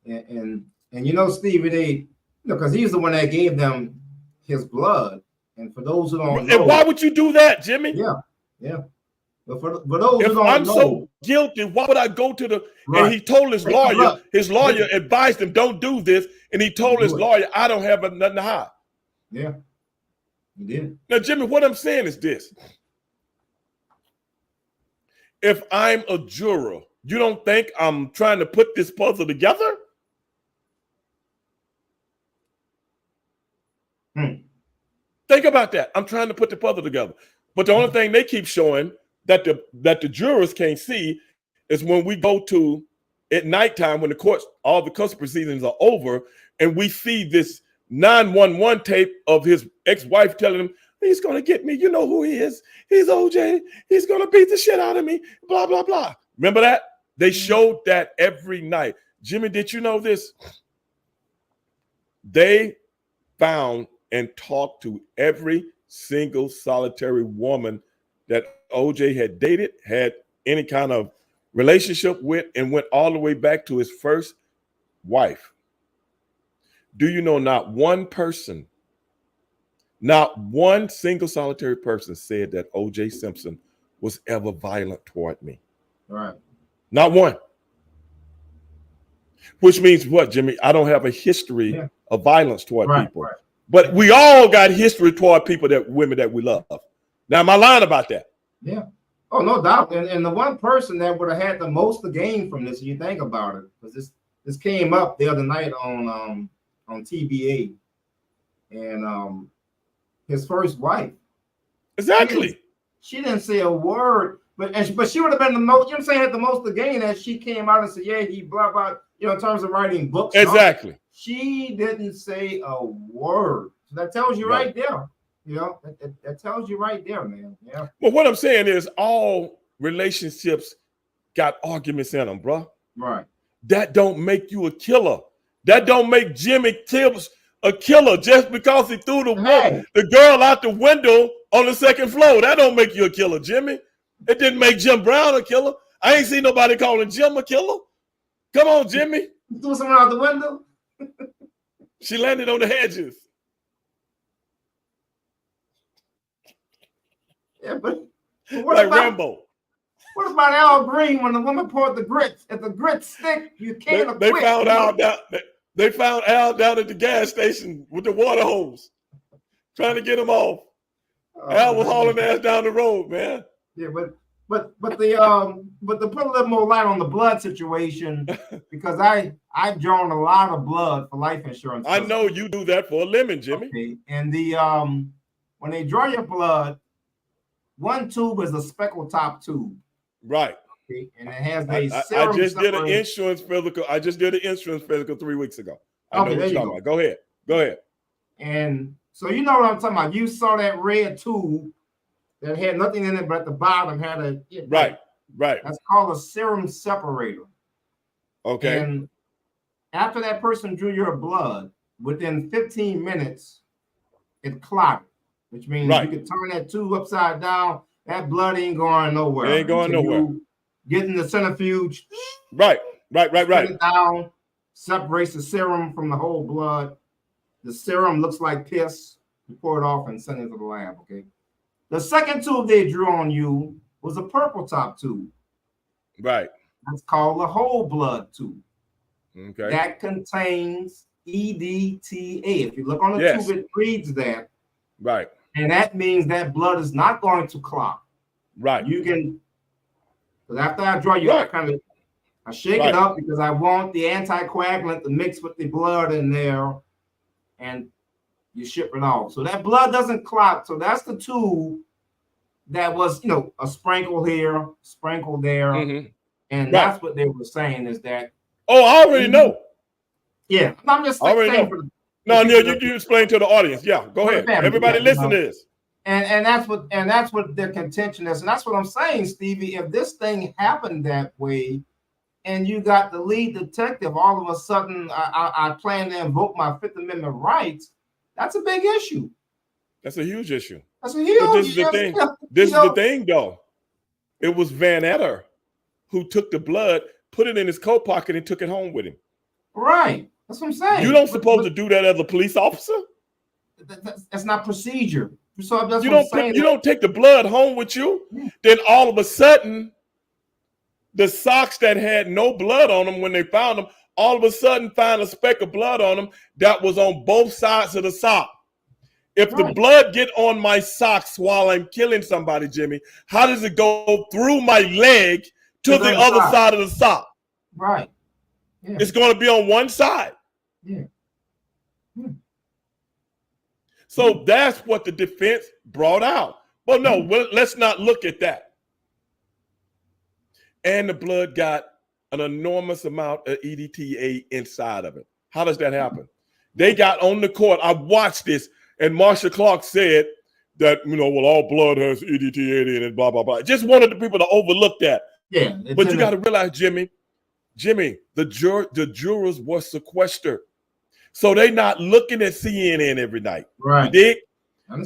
And you know, Stevie, they because he's the one that gave them his blood. And for those who don't know, and why would you do that, Jimmy? Yeah. But for those who don't I'm know, so guilty, why would I go to the right. and he told his lawyer advised him, don't do this. And he told his lawyer, I don't have nothing to hide. Yeah, he did. Now, Jimmy, what I'm saying is this. If I'm a juror, you don't think I'm trying to put this puzzle together? Think about that. I'm trying to put the puzzle together. But the only thing they keep showing that the jurors can't see is when we go to at nighttime when the courts, all the custody proceedings are over, and we see this 911 tape of his ex-wife telling him, he's going to get me. You know who he is. He's OJ. He's going to beat the shit out of me. Blah, blah, blah. Remember that? They showed that every night. Jimmy, did you know this? They found and talked to every single solitary woman that OJ had dated, had any kind of relationship with, and went all the way back to his first wife. Do you know not one person, not one single solitary person said that OJ Simpson was ever violent toward me? Right. Not one. Which means what, Jimmy? I don't have a history of violence toward people. Right. But we all got history toward people women that we love. Now, am I lying about that? Yeah. Oh, no doubt. And the one person that would have had the most to gain from this, if you think about it, because this came up the other night on TBA, and his first wife. Exactly. She didn't say a word, but she would have been the most. You know what I'm saying? Had the most to gain as she came out and said, "Yeah, he blah blah." You know, in terms of writing books. Exactly. She didn't say a word. So that tells you right there. You know, that tells you right there, man. Yeah. Well, what I'm saying is all relationships got arguments in them, bro. Right. That don't make you a killer. That don't make Jimmy Tibbs a killer just because he threw the girl out the window on the second floor. That don't make you a killer, Jimmy. It didn't make Jim Brown a killer. I ain't seen nobody calling Jim a killer. Come on, Jimmy. You threw someone out the window? She landed on the hedges. Yeah, but like Rambo. What about Al Green when the woman poured the grits? If the grits stick, you can't They found Al down. They found Al down at the gas station with the water hose, trying to get him off. Al was hauling ass down the road, man. Yeah, but to put a little more light on the blood situation, because I've drawn a lot of blood for life insurance. I know you do that for a living, Jimmy. Okay. And when they draw your blood, one tube is a speckle top tube. Right. Okay. And it has a serum. I just did an insurance physical. I just did an insurance physical 3 weeks ago. I know what you're talking about. Go ahead. Go ahead. And so you know what I'm talking about. You saw that red tube that had nothing in it, but at the bottom had a right. That's called a serum separator. Okay. And after that person drew your blood, within 15 minutes, it clotted, which means you could turn that tube upside down. That blood ain't going nowhere. It ain't going nowhere. Getting the centrifuge. Right. It down, separates the serum from the whole blood, The serum looks like piss. You pour it off and send it to the lab, okay? The second tube they drew on you was a purple top tube. Right. That's called a whole blood tube. Okay. That contains EDTA. If you look on the Yes. tube, it reads that. Right. And that means that blood is not going to clot. Right. You can, because after I draw you, Right. I shake Right. it up because I want the anticoagulant to mix with the blood in there, and you ship it off. So that blood doesn't clot. So that's the tube that was, a sprinkle here, sprinkle there. Mhm. And Right. that's what they were saying is that. Oh, I already know. Yeah. I'm just I already saying know. for the No, people you explain to the audience. Yeah, go For the ahead. family, Everybody yeah, listen to this. And that's what their contention is. And that's what I'm saying, Stevie. If this thing happened that way, and you got the lead detective, all of a sudden I plan to invoke my Fifth Amendment rights, that's a big issue. That's a huge issue. That's a huge But this is the thing. This is the thing, though. It was Van Etter who took the blood, put it in his coat pocket, and took it home with him. Right. That's what I'm saying. You don't supposed to do that as a police officer. That's not procedure. So that's You what I'm don't saying. you don't take the blood home with you. Yeah. Then all of a sudden, the socks that had no blood on them when they found them, all of a sudden find a speck of blood on them that was on both sides of the sock. If the blood get on my socks while I'm killing somebody, Jimmy, how does it go through my leg to the other side of the sock? Right. Yeah. It's going to be on one side. Yeah. So that's what the defense brought out. Well, no, let's not look at that. And the blood got an enormous amount of EDTA inside of it. How does that happen? They got on the court. I watched this, and Marcia Clark said that, all blood has EDTA in it, blah, blah, blah. Just wanted the people to overlook that. Yeah. But you got to realize, Jimmy, the jurors were sequestered. So they not looking at CNN every night. Right. You dig?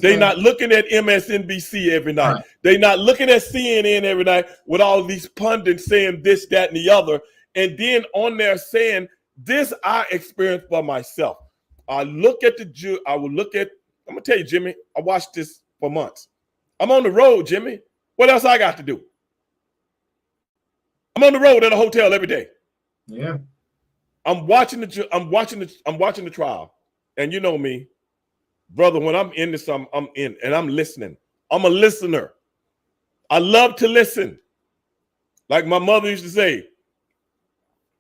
They not looking at MSNBC every night. Right. They not looking at CNN every night with all these pundits saying this, that, and the other. And then on there saying, this I experienced for myself. I look at I'm going to tell you, Jimmy, I watched this for months. I'm on the road, Jimmy. What else I got to do? I'm on the road at a hotel every day. Yeah. I'm watching the trial. And you know me, brother, when I'm in this, I'm in and I'm listening. I'm a listener. I love to listen. Like my mother used to say,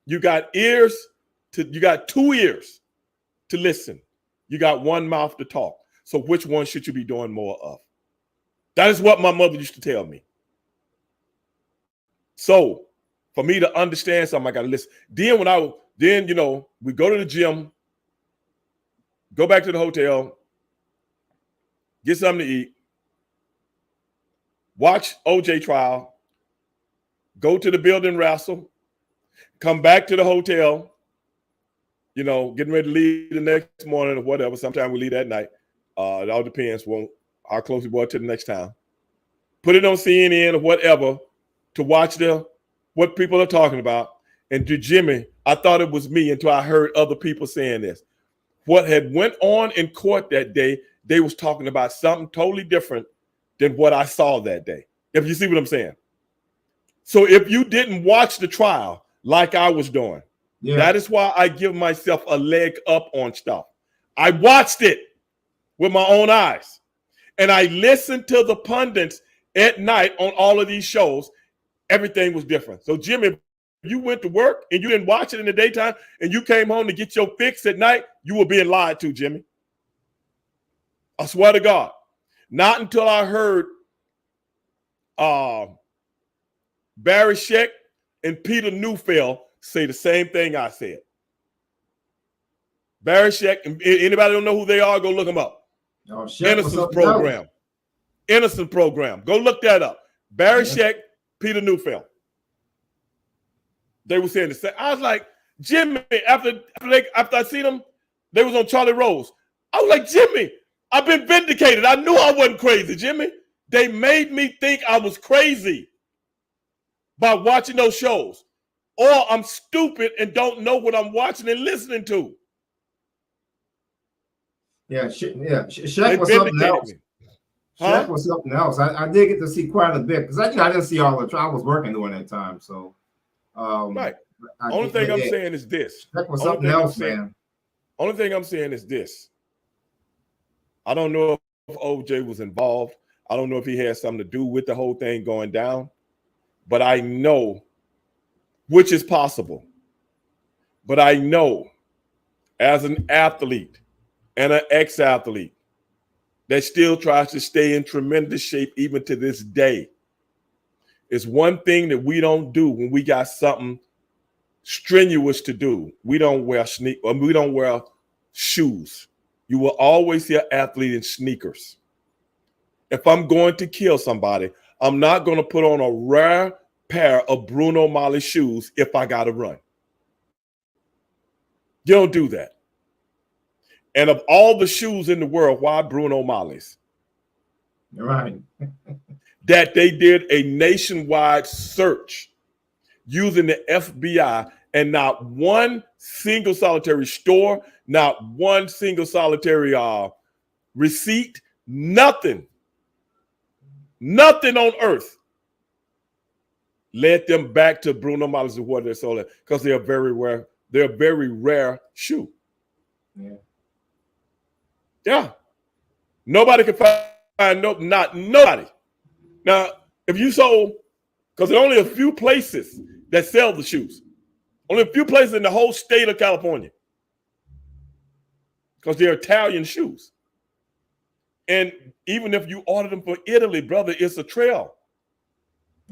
you got 2 ears to listen. You got one mouth to talk. So which one should you be doing more of? That is what my mother used to tell me. So for me to understand something, I got to listen. Then we go to the gym, go back to the hotel, get something to eat, watch OJ trial, go to the building wrestle, come back to the hotel, getting ready to leave the next morning or whatever. Sometimes we leave that night. It all depends on how close we were to the next time. Put it on CNN or whatever to watch what people are talking about. And to Jimmy, I thought it was me until I heard other people saying this. What had went on in court that day, they was talking about something totally different than what I saw that day. If you see what I'm saying. So if you didn't watch the trial like I was doing, that is why I give myself a leg up on stuff. I watched it with my own eyes. And I listened to the pundits at night on all of these shows. Everything was different. So Jimmy, if you went to work and you didn't watch it in the daytime and you came home to get your fix at night, you were being lied to, Jimmy. I swear to God. Not until I heard Barry Scheck and Peter Neufeld say the same thing I said. Barry Scheck, anybody don't know who they are, go look them up. Innocence Program. Innocence Program. Go look that up. Barry Scheck, Peter Neufeld. They were saying the same. I was like, Jimmy, after I seen them, they was on Charlie Rose. I was like, Jimmy, I've been vindicated. I knew I wasn't crazy, Jimmy. They made me think I was crazy by watching those shows. Or I'm stupid and don't know what I'm watching and listening to. Yeah, Shaq They was something vindicated else. me. Shaq Huh? was something else. I did get to see quite a bit because I didn't see all the time. I was working during that time, so Right. I Only did, thing but I'm yeah, saying is this. Shaq was Only something thing I'm else, saying. man. Only thing I'm saying is this. I don't know if OJ was involved. I don't know if he had something to do with the whole thing going down, but I know, which is possible, but I know as an athlete and an ex-athlete that still tries to stay in tremendous shape even to this day, it's one thing that we don't do when we got something strenuous to do. We don't wear we don't wear shoes. You will always see an athlete in sneakers. If I'm going to kill somebody, I'm not going to put on a rare pair of Bruno Mali shoes if I got to run. You don't do that. And of all the shoes in the world, why Bruno Mali's? You're right. That they did a nationwide search using the FBI, and not one single solitary store, not one single solitary receipt, nothing on earth led them back to Bruno Mars and what they sold it, because they're very rare. They're a very rare shoe. Yeah. Nobody can find not nobody. Now, if you sold, because there are only a few places that sell the shoes. Only a few places in the whole state of California. Because they're Italian shoes. And even if you order them from Italy, brother, it's a trail.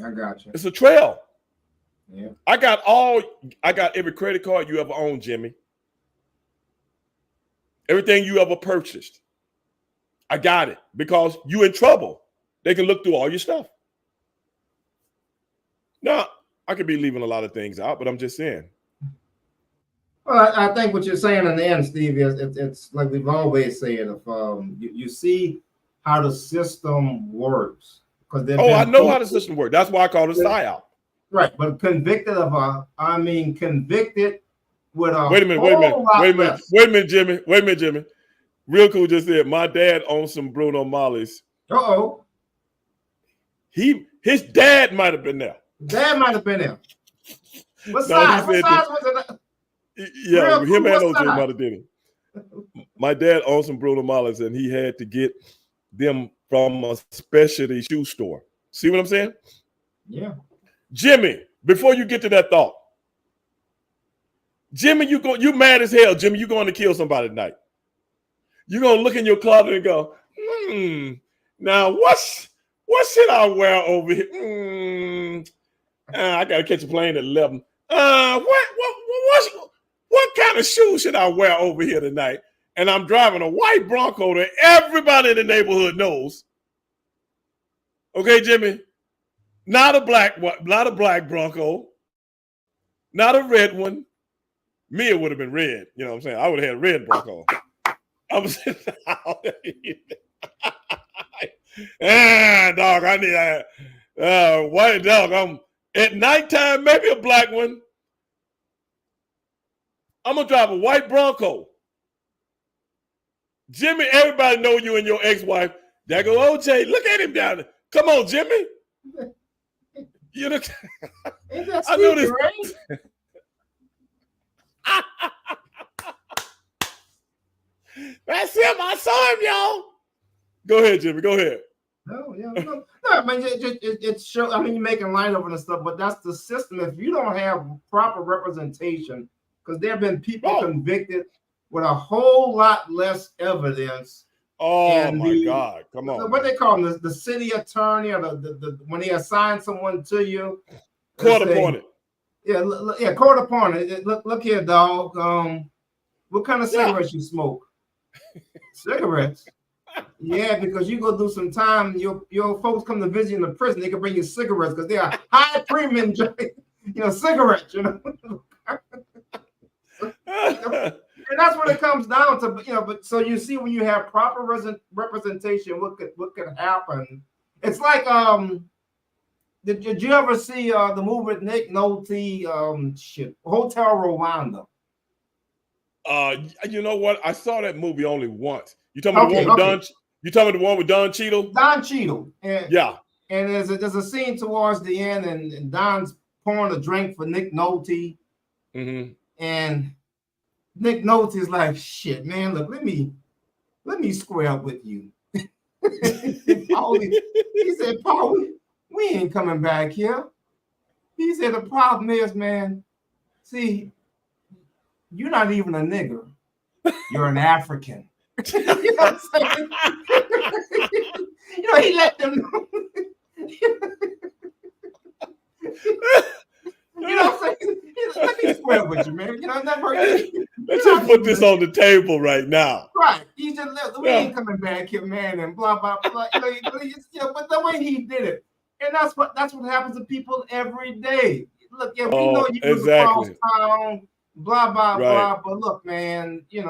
I got you. It's a trail. Yeah. I got every credit card you ever owned, Jimmy. Everything you ever purchased. I got it because you in trouble. They can look through all your stuff. Now, I could be leaving a lot of things out, but I'm just saying. Well, I think what you're saying in the end, Steve, is it's like we've always said. If you see how the system works, because I know how the system works. That's why I call it a psyop. Right, but convicted convicted with a Wait a minute, Jimmy. Real Cool just said my dad owns some Bruno Mali's. Uh-oh. His dad might have been there. Dad might have been there. What size? What size was it? Yeah, him and OJ might have did it. My dad owns some Bruno Mali's, and he had to get them from a specialty shoe store. See what I'm saying? Yeah. Jimmy, before you get to that thought, Jimmy, you mad as hell, Jimmy. You going to kill somebody tonight. You're gonna look in your closet and go, now what should I wear over here? I gotta catch a plane at 11. What kind of shoes should I wear over here tonight? And I'm driving a white Bronco that everybody in the neighborhood knows. Okay, Jimmy? Not a black Bronco, not a red one. Me, it would have been red. You know what I'm saying? I would have had a red Bronco. I was dog, I need a white dog. I'm at nighttime, maybe a black one. I'm gonna drive a white Bronco. Jimmy, everybody know you and your ex-wife. There go OJ. Look at him down there. Come on, Jimmy. You know, I know this. Right? That's him. I saw him, y'all. Go ahead, Jimmy. Go ahead. No, I mean, it shows. I mean, you're making light of it and stuff, but that's the system. If you don't have proper representation, because there have been people convicted with a whole lot less evidence. Oh my God! Come on. What they call them, the city attorney, or the when they assign someone to you, court appointed. Yeah, court appointed. Look here, dog. What kind of cigarettes you smoke? Cigarettes. Yeah, because you go do some time. Your folks come to visit you in the prison. They can bring you cigarettes because they are high premium, cigarettes. And that's what it comes down to. But so you see, when you have proper representation, what could happen? It's like did you ever see the movie with Nick Nolte? Hotel Rwanda. You know what? I saw that movie only once. You talking about the one with Don? You talking about the one with Don Cheadle? Don Cheadle. And, yeah. And there's a scene towards the end, and Don's pouring a drink for Nick Nolte. Mm-hmm. And Nick Nolte is like, shit, man, look, let me square up with you. He said, Paul, we ain't coming back here. He said, the problem is, man, see, you're not even a nigger. You're an African. You know what I'm saying? He let them know. You know what I'm saying? Let me square with you, man. Let's just put this on the table right now. Right. He just we ain't coming back here, man, and blah blah blah. But the way he did it, and that's what happens to people every day. Look, we know you was across town, blah blah blah. But look, man, you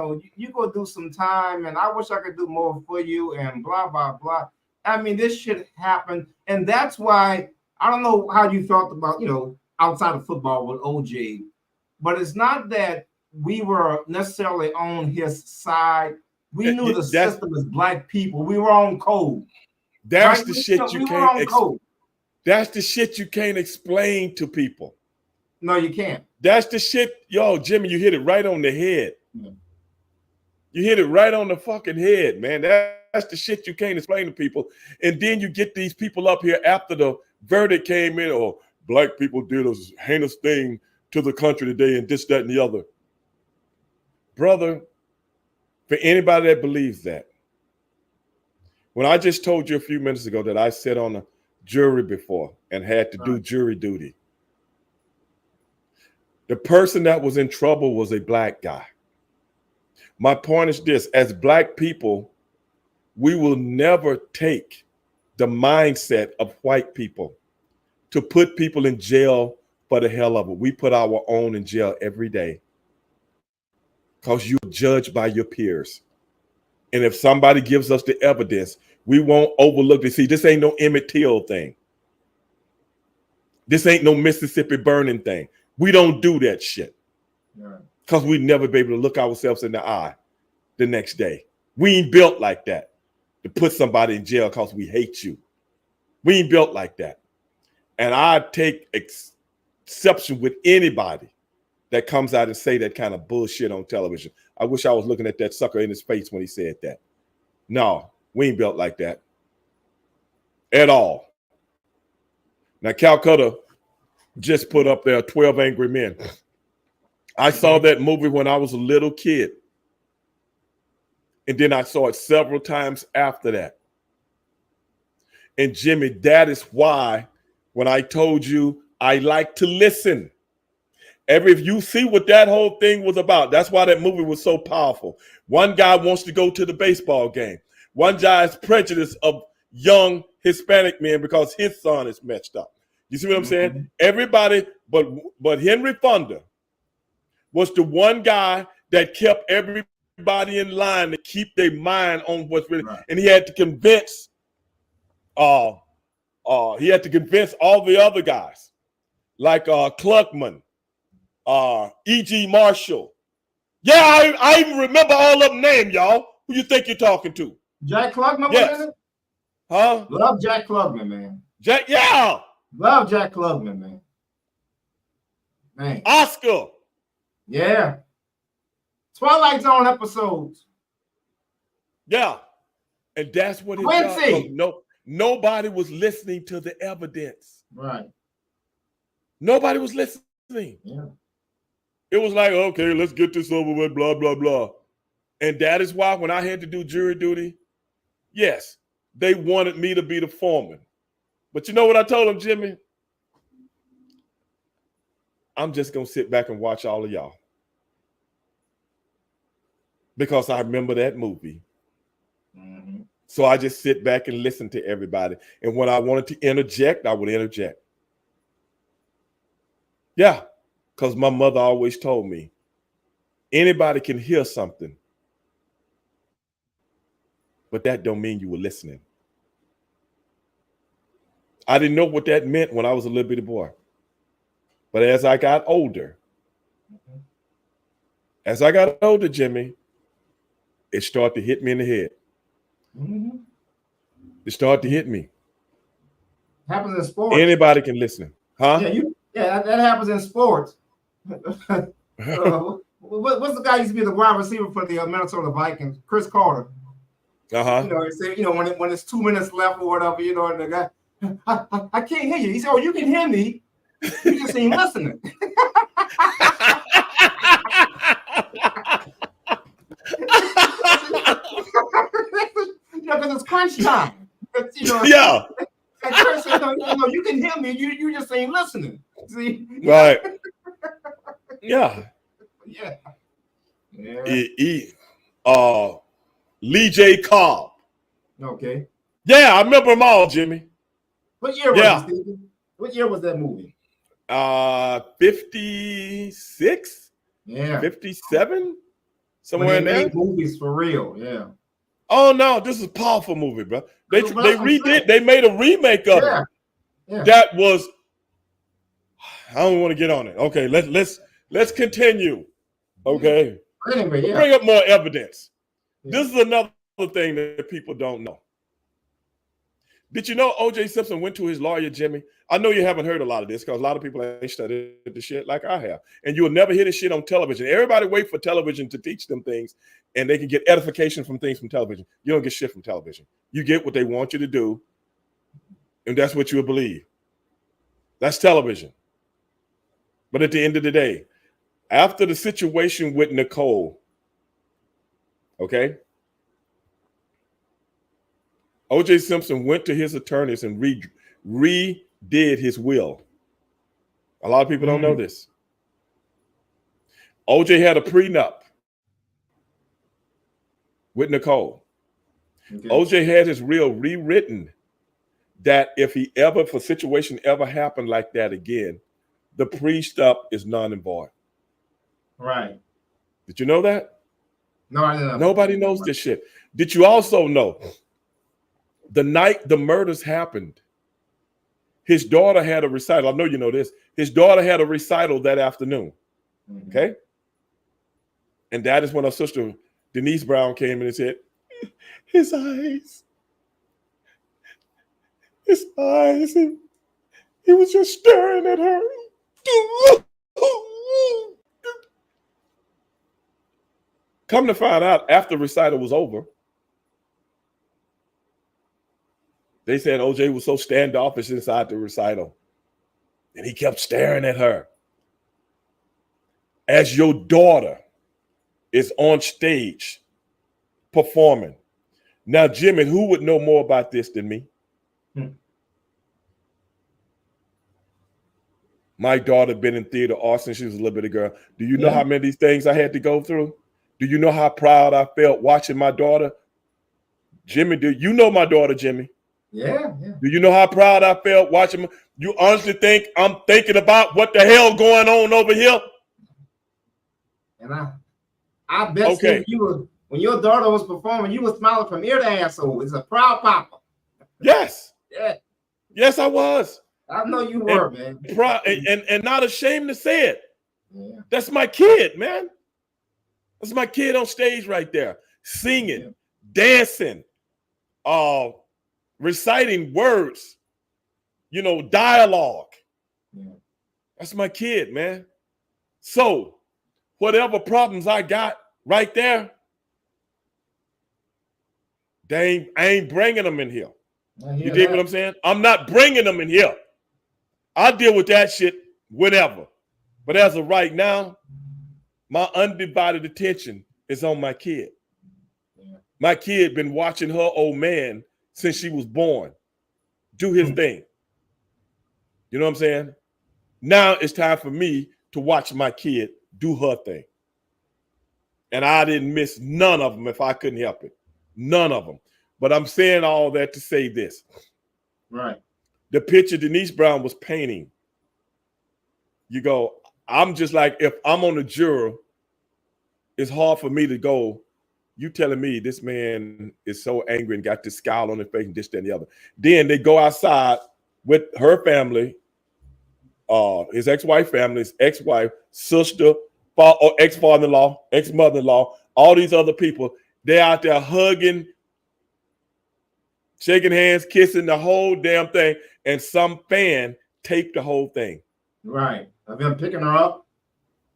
go do some time, and I wish I could do more for you, and blah blah blah. I mean, this shit happened, and that's why I don't know how you felt about outside of football with OJ, but it's not that we were necessarily on his side. We knew the system as black people. We were on code. That's the shit you can't. That's the shit you can't explain to people. No, you can't. That's the shit, Jimmy. You hit it right on the head. Yeah. You hit it right on the fucking head, man. That's the shit you can't explain to people. And then you get these people up here after the verdict came in, or black people did a heinous thing to the country today, and this, that, and the other. Brother, for anybody that believes that, when I just told you a few minutes ago that I sat on a jury before and had to do jury duty, the person that was in trouble was a black guy. My point is this: as black people, we will never take the mindset of white people to put people in jail for the hell of it. We put our own in jail every day because you're judged by your peers. And if somebody gives us the evidence, we won't overlook it. See, this ain't no Emmett Till thing. This ain't no Mississippi burning thing. We don't do that shit because we'd never be able to look ourselves in the eye the next day. We ain't built like that to put somebody in jail because we hate you. We ain't built like that. And I take exception with anybody that comes out and say that kind of bullshit on television. I wish I was looking at that sucker in his face when he said that. No, we ain't built like that at all. Now, Calcutta just put up there 12 Angry Men. I saw that movie when I was a little kid. And then I saw it several times after that. And Jimmy, that is why when I told you I like to listen. If you see what that whole thing was about, that's why that movie was so powerful. One guy wants to go to the baseball game. One guy is prejudiced of young Hispanic men because his son is messed up. You see what I'm saying? Everybody, but Henry Fonda was the one guy that kept everybody in line to keep their mind on what's really, and he had to convince all the other guys, like Klugman, E.G. Marshall. Yeah, I even remember all of them names, y'all. Who you think you're talking to? Jack Klugman was in it? Huh? Love Jack Klugman, man. Yeah. Love Jack Klugman, man. Oscar. Yeah. Twilight Zone episodes. Yeah. And that's what Quincy. Nobody was listening to the evidence. Right. Nobody was listening. Yeah. It was like, okay, let's get this over with, blah, blah, blah. And that is why when I had to do jury duty, yes, they wanted me to be the foreman. But you know what I told them, Jimmy? I'm just going to sit back and watch all of y'all. Because I remember that movie. Mm-hmm. So I just sit back and listen to everybody. And when I wanted to interject, I would interject. Yeah, because my mother always told me, anybody can hear something, but that don't mean you were listening. I didn't know what that meant when I was a little bitty boy. But as I got older, As I got older, Jimmy, it started to hit me in the head. Mm-hmm. It started to hit me. Happens in sports. Anybody can listen. Huh? That happens in sports. What's the guy used to be the wide receiver for the Minnesota Vikings? Chris Carter. Uh-huh. You know, he said, when it's 2 minutes left or whatever, and the guy, I can't hear you. He said, "Oh, you can hear me. You just ain't listening." Because it's crunch time. Yeah. And Chris said, no, you can hear me. You just ain't listening. See? Right. Yeah. Yeah. Lee J. Cobb. Okay. Yeah, I remember them all, Jimmy. What year was it, Stephen? What year was that movie? 56? Yeah. 57? Somewhere in there. Made movies for real. Yeah. Oh no, this is a powerful movie, bro. They redid. They made a remake of it. Yeah. That was. I don't want to get on it. Okay, let's continue. Okay. Anyway, yeah. Bring up more evidence. Yeah. This is another thing that people don't know. Did you know O.J. Simpson went to his lawyer, Jimmy? I know you haven't heard a lot of this because a lot of people ain't studied the shit like I have. And you will never hear this shit on television. Everybody wait for television to teach them things, and they can get edification from things from television. You don't get shit from television. You get what they want you to do, and that's what you'll believe. That's television. But at the end of the day, after the situation with Nicole, okay, O.J. Simpson went to his attorneys and redid his will. A lot of people don't know this. O.J. had a prenup with Nicole. Okay. O.J. had his will rewritten that if a situation ever happened like that again, the prenup is non and void. Right. Did you know that? No, I didn't know. Nobody knows this shit. Did you also know the night the murders happened, his daughter had a recital? I know you know this. His daughter had a recital that afternoon. Mm-hmm. Okay. And that is when her sister, Denise Brown, came in and said, his eyes. And he was just staring at her. Come to find out, after the recital was over, they said O.J. was so standoffish inside the recital, and he kept staring at her. As your daughter is on stage performing. Now, Jimmy, who would know more about this than me? My daughter been in theater arts since she was a little bitty girl. Do you know how many of these things I had to go through? Do you know how proud I felt watching my daughter? Jimmy, do you know my daughter, Jimmy? Yeah. Do you know how proud I felt watching? You honestly think I'm thinking about what the hell going on over here? And I bet Steve, when your daughter was performing, you were smiling from ear to asshole. It's a proud papa. Yes. Yeah. Yes, I was. I know you were, man. Proud and not ashamed to say it. Yeah. That's my kid, man. That's my kid on stage right there, singing, dancing, reciting words, dialogue. Yeah. That's my kid, man. So whatever problems I got right there, I ain't bringing them in here. You dig what I'm saying? I'm not bringing them in here. I'll deal with that shit whenever. But as of right now, my undivided attention is on my kid. Yeah. My kid been watching her old man since she was born do his thing. You know what I'm saying? Now it's time for me to watch my kid do her thing. And I didn't miss none of them if I couldn't help it. None of them. But I'm saying all that to say this. Right. The picture Denise Brown was painting, I'm just like, if I'm on the jury, it's hard for me to go, you telling me this man is so angry and got this scowl on his face and this, that, and the other. Then they go outside with her family, his ex-wife family, his ex-wife, sister, or ex-father-in-law, ex-mother-in-law, all these other people, they're out there hugging, shaking hands, kissing the whole damn thing, and some fan taped the whole thing. Right. Of him picking her up.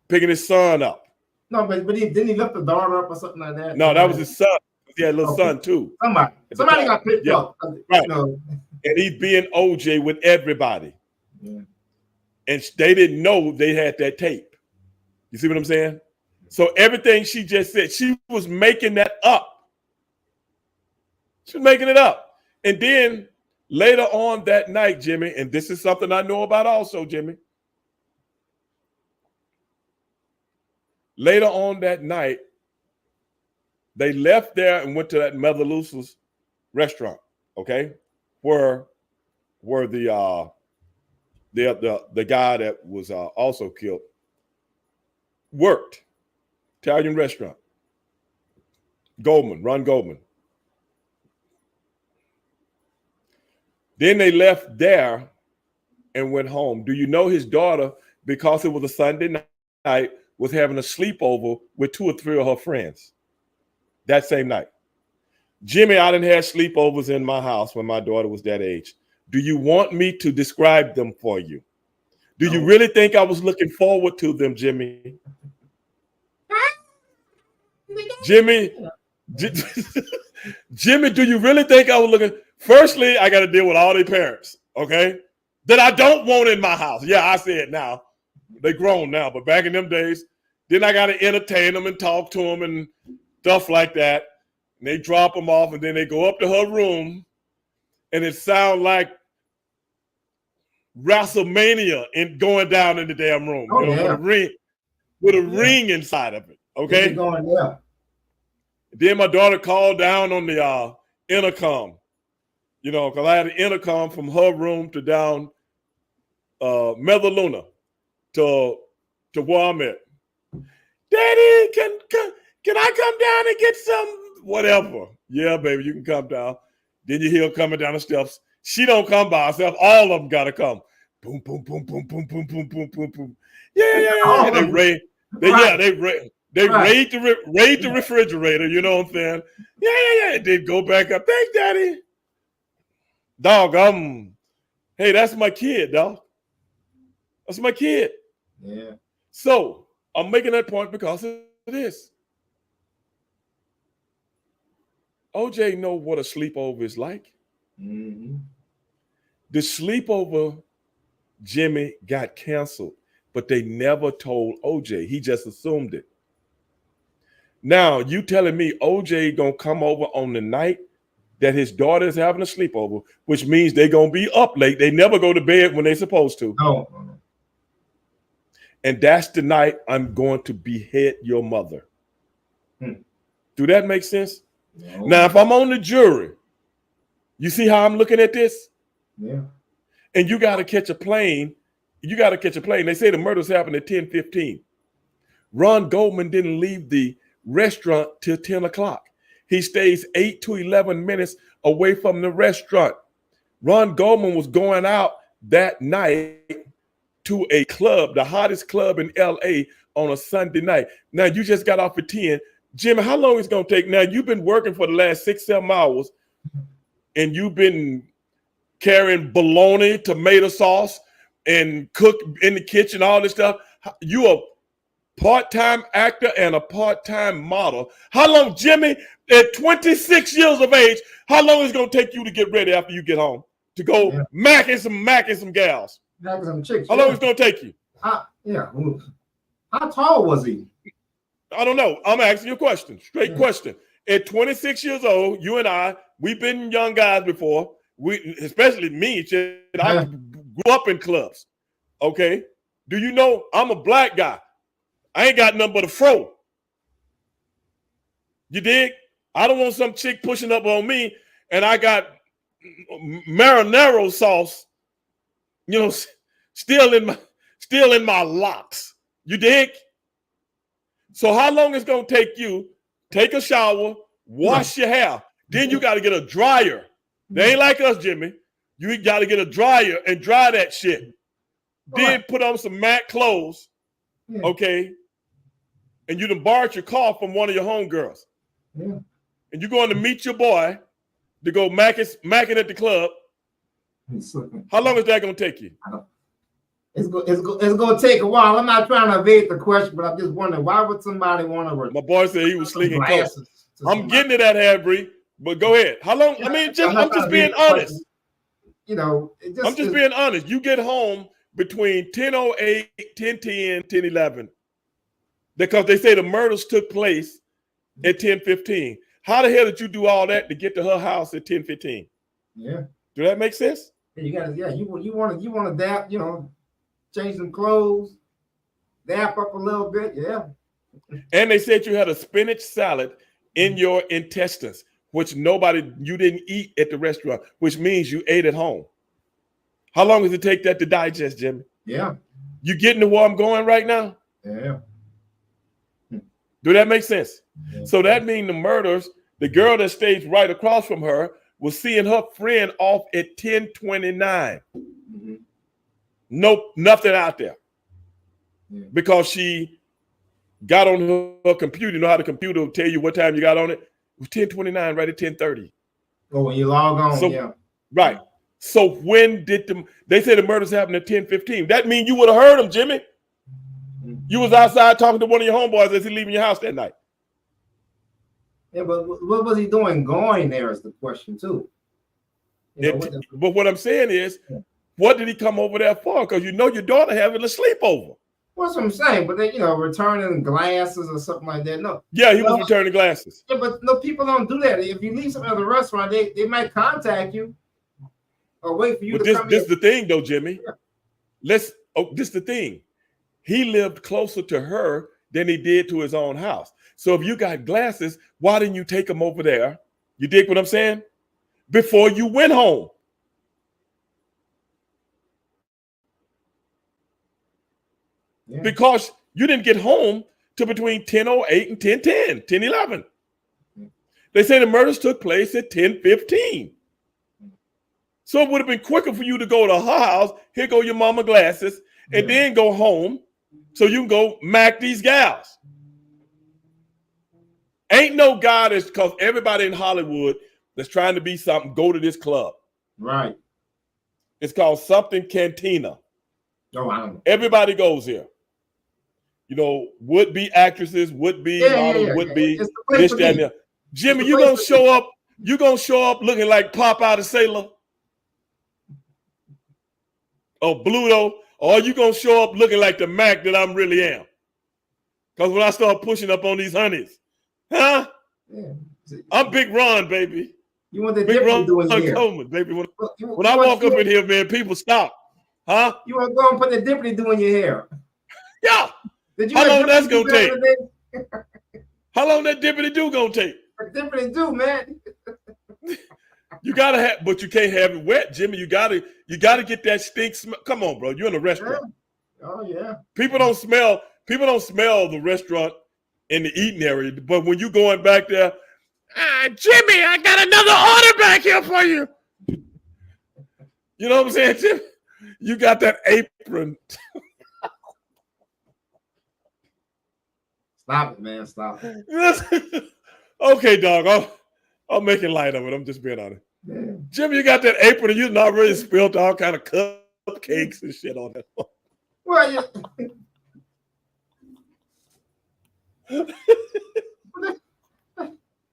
Picking his son up. No, but didn't he lift the daughter up or something like that? No, that was his son. He had a little son too. Somebody got picked up. Right. And he's being OJ with everybody. Yeah. And they didn't know they had that tape. You see what I'm saying? So everything she just said, she was making that up. She was making it up. And then later on that night, Jimmy, and this is something I know about also, Jimmy. Later on that night, they left there and went to that Mother Lucy's restaurant, okay, where the guy that was also killed worked. Italian restaurant. Ron Goldman. Then they left there and went home. Do you know his daughter, because it was a Sunday night, was having a sleepover with 2 or 3 of her friends that same night? Jimmy, I didn't have sleepovers in my house when my daughter was that age. Do you want me to describe them for you? Do you really think I was looking forward to them, Jimmy? Jimmy, Jimmy, do you really think I was looking? Firstly, I got to deal with all their parents, okay? That I don't want in my house. Yeah, I say it now. They grown now, but back in them days, then I got to entertain them and talk to them and stuff like that. And they drop them off, and then they go up to her room, and it sounds like WrestleMania and going down in the damn room, with a ring inside of it. Okay. Going there. Then my daughter called down on the intercom, because I had an intercom from her room to down Mezzaluna to where I'm at. Daddy, can I come down and get some whatever? Yeah, baby, you can come down. Then you hear her coming down the steps. She don't come by herself. All of them gotta come. Boom, boom, boom, boom, boom, boom, boom, boom, boom, boom. Yeah. They raid the refrigerator. You know what I'm saying? Yeah. They go back up. Thanks, Daddy. Dog, hey, that's my kid, dog. That's my kid. Yeah. So I'm making that point because of this. OJ know what a sleepover is like. Mm-hmm. The sleepover, Jimmy, got canceled, but they never told OJ. He just assumed it. Now, you telling me OJ gonna come over on the night that his daughter is having a sleepover, which means they're gonna be up late. They never go to bed when they're supposed to. No. And that's the night I'm going to behead your mother. Do that make sense? No. Now, if I'm on the jury, you see how I'm looking at this? Yeah. And you got to catch a plane. They say the murders happened at 10:15. Ron Goldman didn't leave the restaurant till 10 o'clock. He stays 8 to 11 minutes away from the restaurant. Ron Goldman was going out that night to a club, the hottest club in LA, on a Sunday night. Now, you just got off at 10. Jimmy, how long is it going to take? Now, you've been working for the last 6-7 hours, and you've been carrying bologna, tomato sauce, and cook in the kitchen, all this stuff. You a part-time actor and a part-time model. How long, Jimmy, at 26 years of age, how long is it going to take you to get ready after you get home to go macking some gals? Macking some chicks. How long is it going to take you? How tall was he? I don't know. I'm asking you a question. Straight question. At 26 years old, you and I, we've been young guys before. We, especially me, I grew up in clubs. Okay. Do you know I'm a black guy? I ain't got nothing but a fro. You dig? I don't want some chick pushing up on me and I got marinara sauce, still in my locks. You dig? So how long it's gonna take you? Take a shower, wash your hair. Then you got to get a dryer. They ain't like us, Jimmy. You got to get a dryer and dry that shit. Then put on some MAC clothes, okay? and you done borrowed your car from one of your homegirls. Yeah. And you're going to meet your boy to go macking at the club. How long is that going to take you? It's going to take a while. I'm not trying to evade the question, but I'm just wondering, why would somebody want to... My boy said he was slinging coke. I'm somebody. getting to that, Harry, but go ahead. How long? I mean, Jim, I'm just being honest. You know, I'm just being honest. You get home between 10:08, 10:10, 10:11, because they say the murders took place at 10:15. How the hell did you do all that to get to her house at 10:15? Yeah. Do that make sense? You got to, you want to dap, you know, change some clothes, dap up a little bit, yeah. And they said you had a spinach salad in your intestines, which you didn't eat at the restaurant, which means you ate at home. How long does it take that to digest, Jimmy? Yeah. You getting to where I'm going right now? Yeah. Do that make sense? Yeah. So that means the murders, the girl that stays right across from her was seeing her friend off at 10:29. Mm-hmm. Nope, nothing out there. Yeah. Because she got on her computer. You know how the computer will tell you what time you got on it? It was 10:29, right at 10:30. Oh, when you log on, so, yeah. Right. So when did they say the murders happened at 10:15? That means you would have heard them, Jimmy. Mm-hmm. You was outside talking to one of your homeboys as he leaving your house that night. Yeah, but what was he doing going there is the question, too. But what I'm saying is, what did he come over there for? Because you know your daughter having a sleepover. What's what I'm saying? But they, returning glasses or something like that. No. Yeah, he was returning glasses. Yeah, but no, people don't do that. If you leave something at the restaurant, they might contact you or wait for you to come in. This is the thing, though, Jimmy. Yeah. This is the thing. He lived closer to her than he did to his own house. So if you got glasses, why didn't you take them over there? You dig what I'm saying? Before you went home. Yeah. Because you didn't get home to between 10:08 and 10:10, 10:11. They say the murders took place at 10:15. So it would have been quicker for you to go to her house, here go your mama glasses, and then go home so you can go mac these gals. Ain't no guy that's, because everybody in Hollywood that's trying to be something, go to this club. Right. It's called something Cantina. Oh, I don't know. Everybody goes here. Would-be actresses, would-be models, would-be this, that, and that. Jimmy, you gonna show up looking like Pop out of Sailor? Or Bluto? Or you gonna show up looking like the Mac that I really am? Because when I start pushing up on these honeys, huh? Yeah. I'm Big Ron, baby. You want the Big Ron doing here, Coleman, baby. When I walk up in here, man, people stop. Huh? You want to go and put the dippity do in your hair? Yeah. How long that's gonna take? How long that dippity do gonna take? Dippity do, man. You gotta have, but you can't have it wet, Jimmy. You gotta get that stink smell. Come on, bro. You're in a restaurant. Yeah. Oh yeah. People don't smell the restaurant in the eating area, but when you going back there, Jimmy, I got another order back here for you. You know what I'm saying, Jimmy? You got that apron. Stop it, man. Stop it. Okay, dog. I'm making light of it. I'm just being honest. Yeah. Jimmy, you got that apron and you not really spilled all kind of cupcakes and shit on it. Well,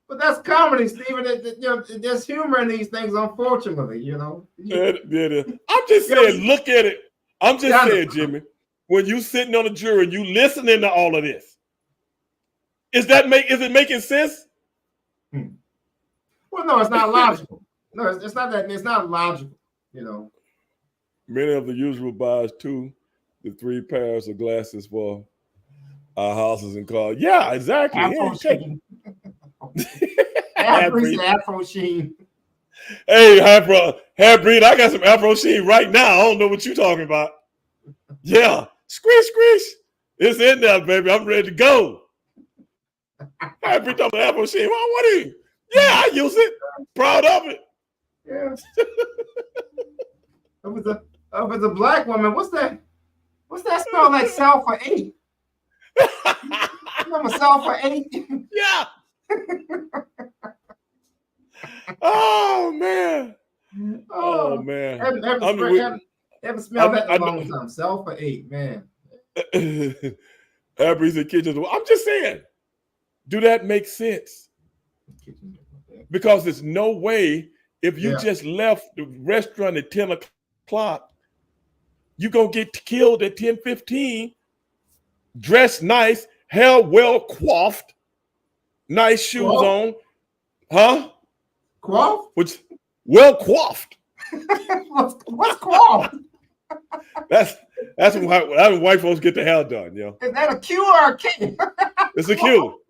but that's comedy, Stephen. There's humor in these things, unfortunately, Yeah. I'm just saying, look at it. I'm just saying, Jimmy, when you sitting on a jury and you listening to all of this, is it making sense? Well, no, it's not logical. No, it's not that. It's not logical. Many of the usual buys 2 to 3 pairs of glasses for our houses and cars. Yeah, exactly. Afro Sheen. Afro Sheen. Hey, Half-breed, I got some Afro Sheen right now. I don't know what you're talking about. Yeah, squish. It's in there, baby. I'm ready to go. Half-breed talking about Afro Sheen. Well, what are you? Yeah, I use it. Proud of it. Yeah. If it's a black woman, what's that? What's that spell like? South for 8? Remember Sell for 8? Yeah. Oh man. Oh man. Haven't smelled that in a long time. Sell for 8, man. Abby's the kitchen. I'm just saying, do that make sense? Because there's no way if you just left the restaurant at 10 o'clock, you're going to get killed at 10:15, dressed nice, hair well coiffed, nice shoes on. Huh? Coiffed? Which, well coiffed. What's coiffed? That's when white folks get the hair done, yo. Is that a Q or a K? It's a Q.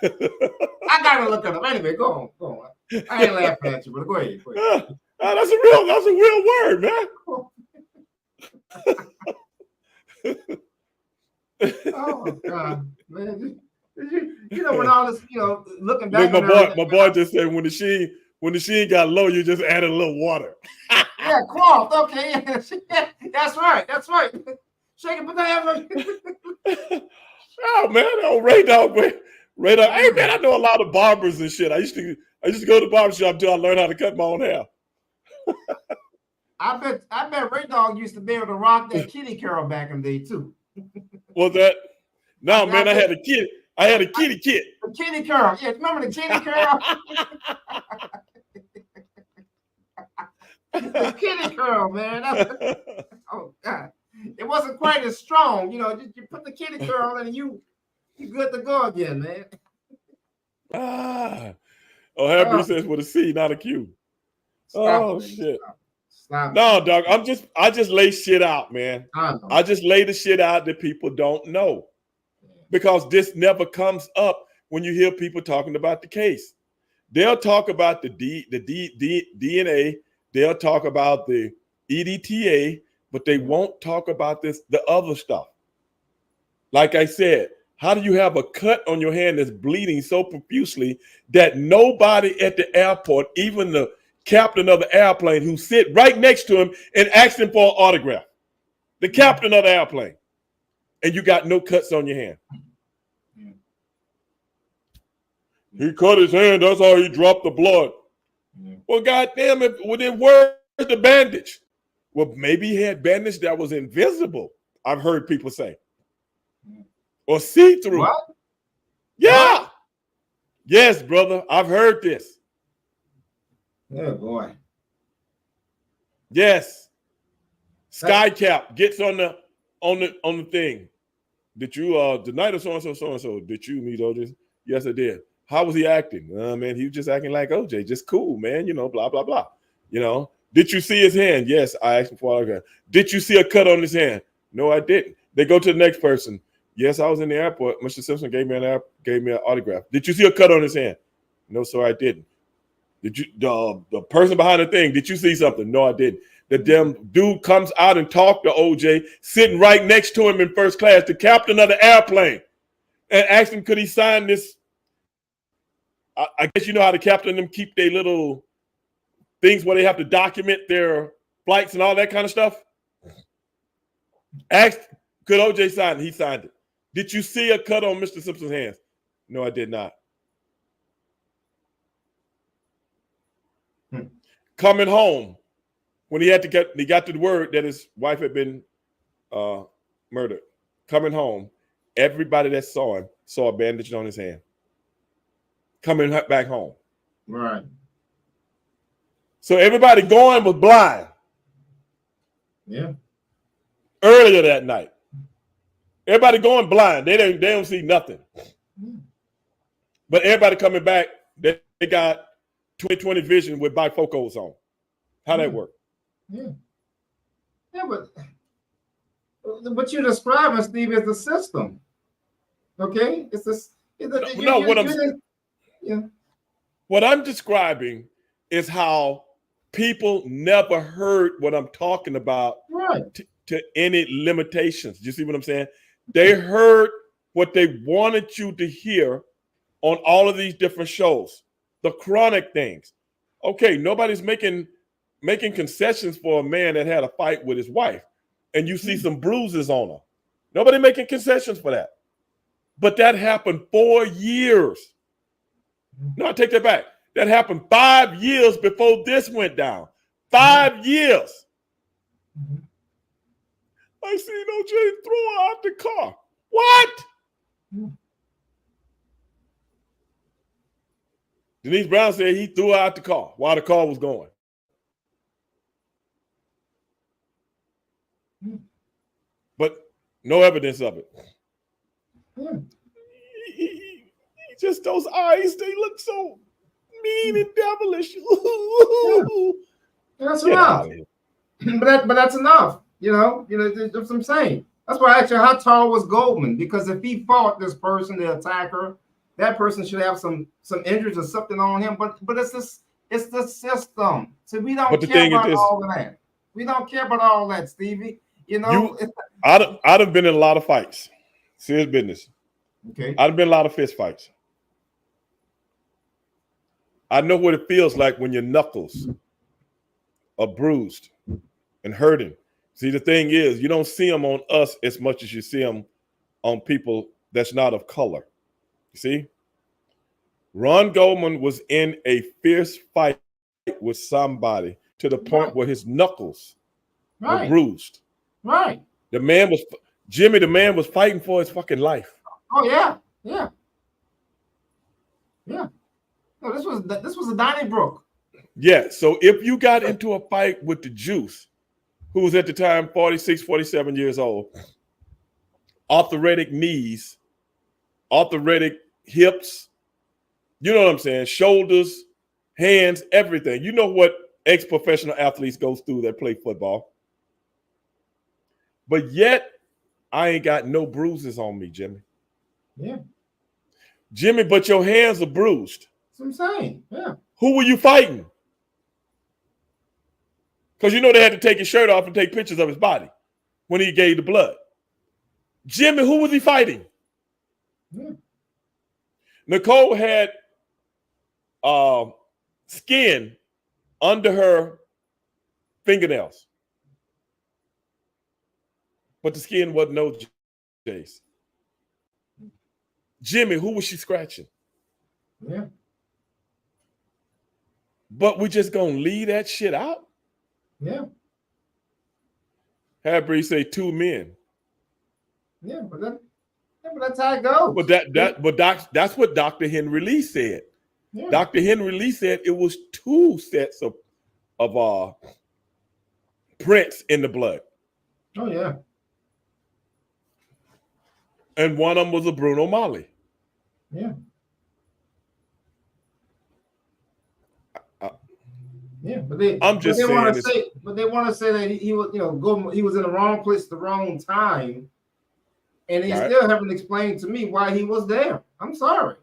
I gotta look at them. Anyway, go on. I ain't laughing at you, but go ahead. That's a real word, man. Oh God, man! You know when all this, looking back. Look, my boy just said when the sheen got low, you just added a little water. Yeah, quaffed. Okay, that's right. Shake it, put the hammer. Oh man, Ray Dog, man. Ray Dog. Hey man, I know a lot of barbers and shit. I used to go to the barber shop until I learned how to cut my own hair. I bet Ray Dog used to be able to rock that kitty Carol back in the day too. Was that? No, man, I had a kitty kit. The kitty Carol. Yeah, remember the kitty Carol? The kitty Carol, man. Oh God. It wasn't quite as strong, just you put the kitty Carol and you good to go again, man. Henry says with a C, not a Q. Shit. Stop. No, dog. I just lay shit out, man. I just lay the shit out that people don't know. Because this never comes up when you hear people talking about the case. They'll talk about the DNA, they'll talk about the EDTA, but they won't talk about the other stuff. Like I said, how do you have a cut on your hand that's bleeding so profusely that nobody at the airport, even the captain of the airplane who sit right next to him and asked him for an autograph, the captain of the airplane, and you got no cuts on your hand? He cut his hand, that's how he dropped the blood. Well, goddamn it, then where's the bandage? Well, maybe he had bandage that was invisible, I've heard people say. Or see-through. What? Yeah. What? Yes, brother, I've heard this. Oh boy. Yes. Skycap gets on the thing. Did you the night of so-and-so, did you meet OJ? Yes, I did. How was he acting? Man, he was just acting like OJ, just cool, man, blah, blah, blah. Did you see his hand? Yes, I asked him for autograph. Did you see a cut on his hand? No, I didn't. They go to the next person. Yes, I was in the airport. Mr. Simpson gave me an autograph. Did you see a cut on his hand? No, sir, I didn't. Did you the person behind the thing? Did you see something? No, I didn't. The damn dude comes out and talked to OJ, sitting right next to him in first class, the captain of the airplane, and asked him could he sign this. I guess you know how the captain and them keep their little things where they have to document their flights and all that kind of stuff. Asked, could OJ sign it? He signed it. Did you see a cut on Mr. Simpson's hands? No, I did not. Coming home, when he got to the word that his wife had been murdered. Coming home, everybody that saw him saw a bandage on his hand. Coming back home. Right. So everybody going was blind. Yeah. Earlier that night. Everybody going blind. They don't see nothing. But everybody coming back, they got 20/20 vision with bifocals on. How that work? Yeah. Yeah, but what you're describing, Steve, is the system. Okay? It's this. What I'm describing is how people never heard what I'm talking about, right, to any limitations. You see what I'm saying? They heard what they wanted you to hear on all of these different shows, the chronic things. Okay, nobody's making concessions for a man that had a fight with his wife, and you see some bruises on her. Nobody making concessions for that. But that happened 4 years. No, I take that back. That happened 5 years before this went down. 5 years. I seen OJ throw her out the car. What? Denise Brown said he threw her out the car while the car was going. But no evidence of it. He just, those eyes, they look so mean and devilish. That's enough. But that's enough. That's what I'm saying. That's why I asked you how tall was Goldman, because if he fought this person, the attacker, that person should have some injuries or something on him. But it's the system. So we don't care about all of that. We don't care about all that, Stevie. I'd have been in a lot of fights. Serious business. Okay. I'd have been in a lot of fist fights. I know what it feels like when your knuckles are bruised and hurting. See, the thing is, you don't see them on us as much as you see them on people that's not of color. You see? Ron Goldman was in a fierce fight with somebody to the point where his knuckles were bruised. Right. The man was fighting for his fucking life. Oh, yeah. Yeah. No, this was a Donnybrook. Yeah. So if you got into a fight with the Juice, who was at the time 46, 47 years old, arthritic knees, arthritic hips, you know what I'm saying? Shoulders, hands, everything. You know what ex-professional athletes go through that play football. But yet, I ain't got no bruises on me, Jimmy. Yeah. Jimmy, but your hands are bruised. That's what I'm saying. Yeah. Who were you fighting? Because they had to take his shirt off and take pictures of his body when he gave the blood. Jimmy, who was he fighting? Yeah. Nicole had skin under her fingernails. But the skin wasn't no Jace. Jimmy, who was she scratching? Yeah. But we just gonna leave that shit out? Yeah. Harry say 2 men. Yeah, but that's how it goes. But that's what Dr. Henry Lee said. Yeah. Dr. Henry Lee said it was 2 sets of prints in the blood. Oh yeah. And one of them was a Bruno Mali. Yeah. Yeah, but they want to say that he was, he was in the wrong place at the wrong time, and he still haven't explained to me why he was there. I'm sorry.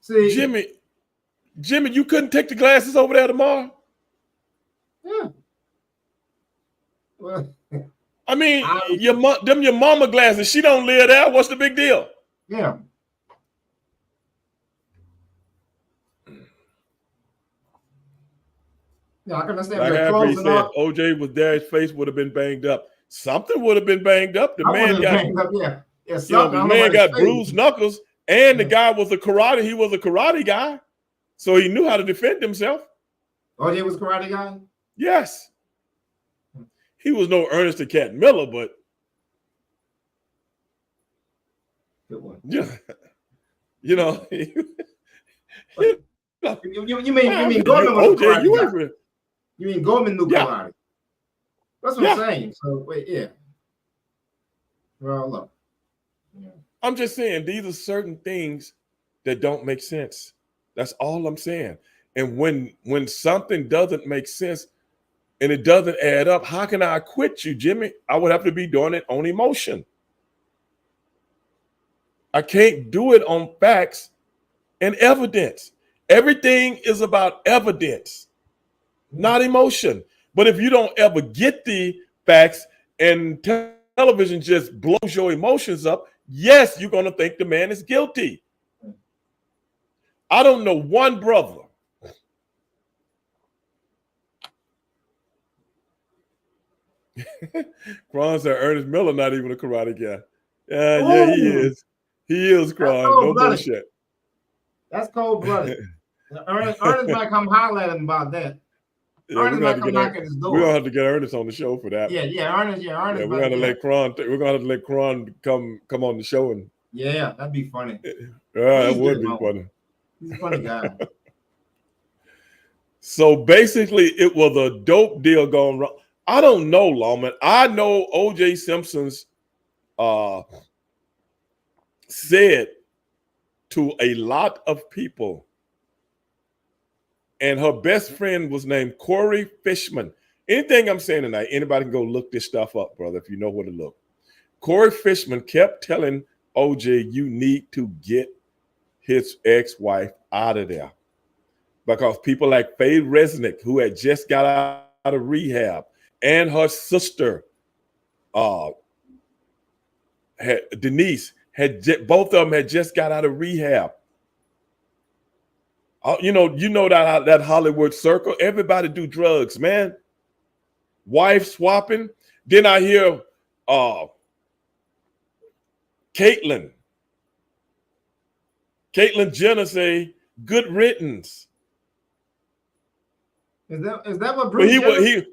See, Jimmy, you couldn't take the glasses over there tomorrow? Yeah. Well, I mean, your mama glasses. She don't live there. What's the big deal? Yeah. Yeah, I can understand. Like Harry said, OJ was there. His face would have been banged up. Something would have been banged up. The man got banged up, yeah. The man got bruised knuckles, and the guy was He was a karate guy, so he knew how to defend himself. OJ was a karate guy. Yes. He was no Ernest the Cat Miller, but good one. Yeah, You mean Goldman was a karate guy? You mean Goldman knew karate? That's what I'm saying. So wait, yeah. Well, look. Yeah. I'm just saying these are certain things that don't make sense. That's all I'm saying. And when something doesn't make sense and it doesn't add up, how can I acquit you, Jimmy? I would have to be doing it on emotion. I can't do it on facts and evidence. Everything is about evidence, not emotion. But if you don't ever get the facts and television just blows your emotions up, yes, you're going to think the man is guilty. I don't know one brother Kron said Ernest Miller not even a karate guy. Yeah, he Ooh. is. He is, Kron. No cold-blooded. bullshit. That's cold-blooded. Ernest might come holler at him about that. Yeah, Ernest might come knock at his door. We're gonna have to get Ernest on the show for that. Ernest. Yeah, we're gonna let Kron. We're gonna have to let Kron come on the show and. Yeah, that'd be funny. That would be funny. He's a funny guy. So basically, it was a dope deal going wrong. I don't know, Lawman. I know O.J. Simpson's said to a lot of people, and her best friend was named Corey Fishman. Anything I'm saying tonight, anybody can go look this stuff up, brother, if you know where to look. Corey Fishman kept telling OJ, you need to get his ex-wife out of there. Because people like Faye Resnick, who had just got out of rehab, and her sister, Denise, both of them had just got out of rehab. You know that Hollywood circle. Everybody do drugs, man. Wife swapping. Then I hear Caitlyn Jenner say, "Good riddance." Is that what Bruce?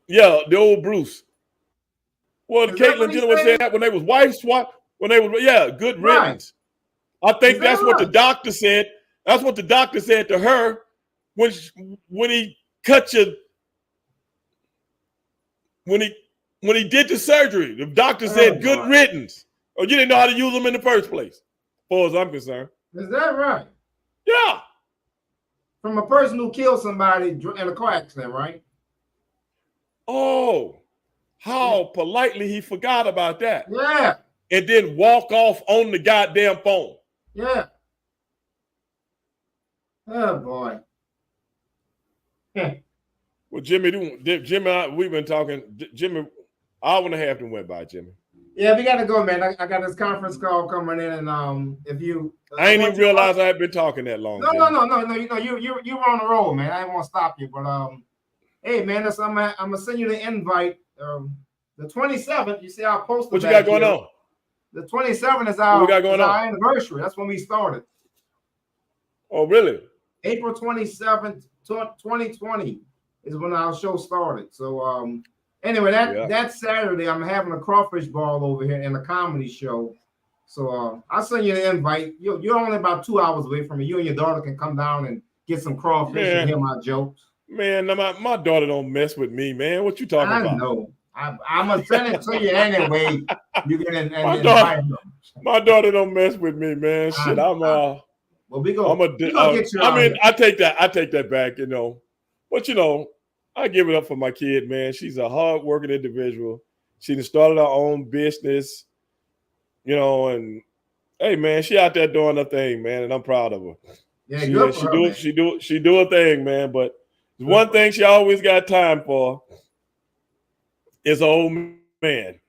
Yeah, the old Bruce. Well, Caitlyn Jenner was saying that when they was wife swap. When they was good riddance. Right. I think that's what the doctor said. That's what the doctor said to her when he cut you. When he did the surgery, the doctor said, "Good riddance." Or you didn't know how to use them in the first place, as far as I'm concerned. Is that right? Yeah. From a person who killed somebody in a car accident, right? Oh, how politely he forgot about that. Yeah. And then walk off on the goddamn phone. Yeah. Oh boy. Well, Jimmy, we've been talking. Jimmy, hour and a half went by, Jimmy. Yeah, we gotta go, man. I got this conference call coming in, and if you, I ain't even realized I had been talking that long. No. You know, you were on the roll, man. I didn't want to stop you, but hey, man, I'm gonna send you the invite. The 27th. You see our poster. What you got going on? The 27th is our anniversary. That's when we started. Oh, really? April 27th, 2020 is when our show started. So anyway, that Saturday I'm having a crawfish ball over here and a comedy show. So I'll send you the invite. You're only about 2 hours away from me. You and your daughter can come down and get some crawfish and hear my jokes. Man, my daughter don't mess with me, man. What you talking about? I know. I'm gonna send it to you anyway. You can my daughter don't mess with me, man. Shit, well, we go. I take that back, you know. But you know, I give it up for my kid, man. She's a hard-working individual. She started her own business, you know, and hey, man, she out there doing her thing, man, and I'm proud of her. Yeah, she do her thing, man. But one thing she always got time for is an old man.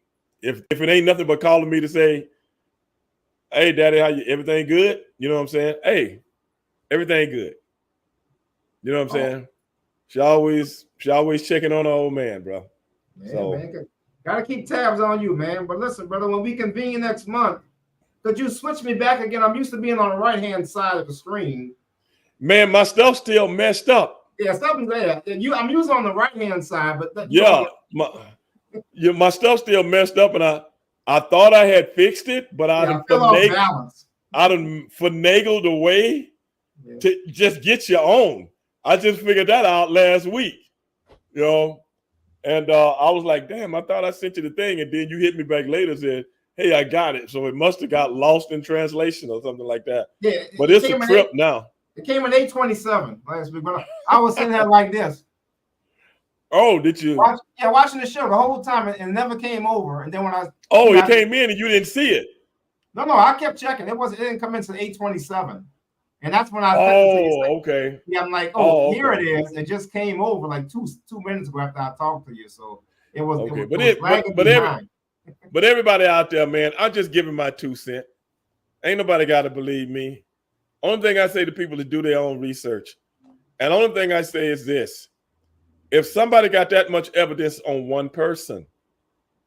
If it ain't nothing but calling me to say, "Hey, Daddy, everything good?" You know what I'm saying? Hey, everything good. You know what I'm saying? She always checking on her old man, bro. Yeah, man, gotta keep tabs on you, man. But listen, brother, when we convene next month, could you switch me back again? I'm used to being on the right-hand side of the screen. Man, my stuff's still messed up. Yeah, stuff's there. I'm usually on the right-hand side, but my stuff's still messed up, and I thought I had fixed it, but I done finagled a way to just get you on. I just figured that out last week, you know, and I was like, damn, I thought I sent you the thing, and then you hit me back later and said, hey, I got it. So it must have got lost in translation or something like that. Yeah, but it's a trip now. It came in 8:27 last week, but I was sitting there like this. Oh, did you? Watching the show the whole time, and it never came over. And then when it came in and you didn't see it. No, I kept checking. It didn't come in until 8:27, and that's when I. Okay. Yeah, I'm like, here it is. It just came over like two minutes ago after I talked to you. So it was. Okay, but everybody out there, man, I'm just giving my 2 cents. Ain't nobody got to believe me. Only thing I say to people is do their own research, and the only thing I say is this. If somebody got that much evidence on one person,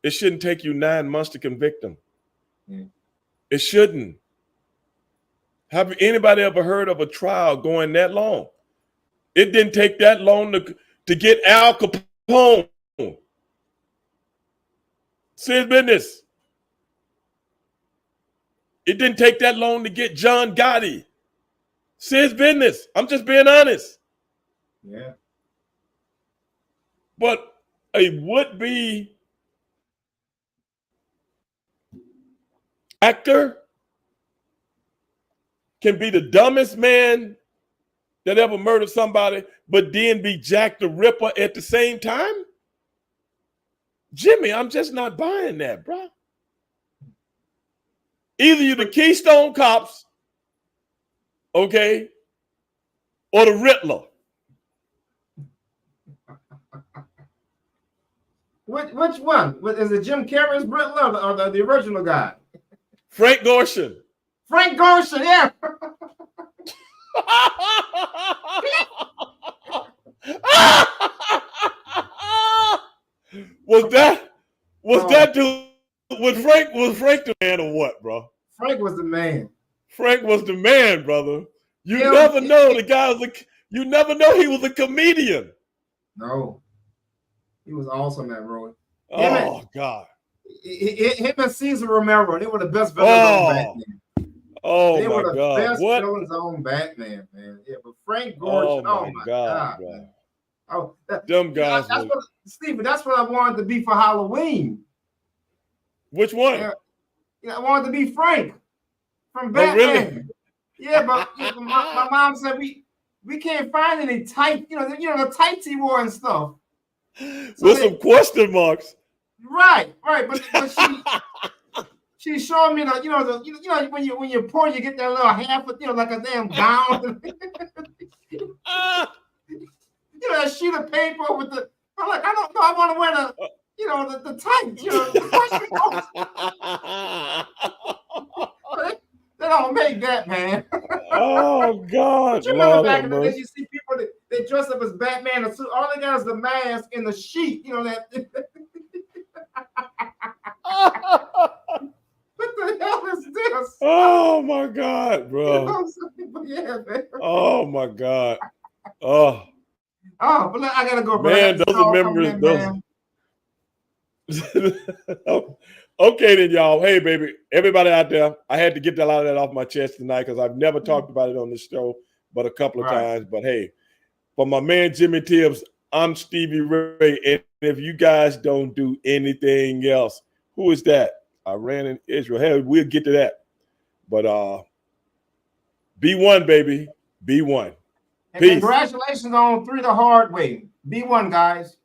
it shouldn't take you 9 months to convict them. Yeah. It shouldn't. Have anybody ever heard of a trial going that long? It didn't take that long to get Al Capone. See his business. It didn't take that long to get John Gotti. See his business. I'm just being honest. Yeah. But a would-be actor can be the dumbest man that ever murdered somebody, but then be Jack the Ripper at the same time? Jimmy, I'm just not buying that, bro. Either you're the Keystone Cops, okay, or the Riddler. Which one? Is it Jim Carrey's Riddler or the original guy? Frank Gorshin. Frank Gorshin, yeah. Was that dude? Was Frank the man or what, bro? Frank was the man. Frank was the man, brother. You never know the guy was you never know he was a comedian. No. He was awesome at Roy. God. Him and Cesar Romero, they were the best villains on Batman. Oh they my were the God. best What? villains on Batman, man. Yeah, but Frank Gorshin, Oh my God, bro. man. Oh, them guys. Stevie, that's what I wanted to be for Halloween. Which one? Yeah, I wanted to be Frank from Batman. Really? Yeah, but my mom said we can't find any tight, the tights he wore and stuff. With some question marks. Right. But she showed me when you're poor, you get that little half of like a damn gown. That sheet of paper with the. I'm like, I don't know. I want to wear the tights. They don't make that, man. Oh God! But you remember back in the days, you see people they dress up as Batman and suit. All they got is the mask and the sheet. That. What the hell is this? Oh my God, bro! Yeah, man. Oh my God! Oh, but look, I gotta go, bro. Man, those are memories. Okay, then, y'all. Hey, baby, everybody out there, I had to get a lot of that off my chest tonight because I've never talked about it on this show, but a couple of times. But hey, for my man Jimmy Tibbs, I'm Stevie Ray, and if you guys don't do anything else, who is that? Iran and Israel. Hey, we'll get to that. But be one, baby. Be one. And congratulations on 3 the hard way. Be one, guys.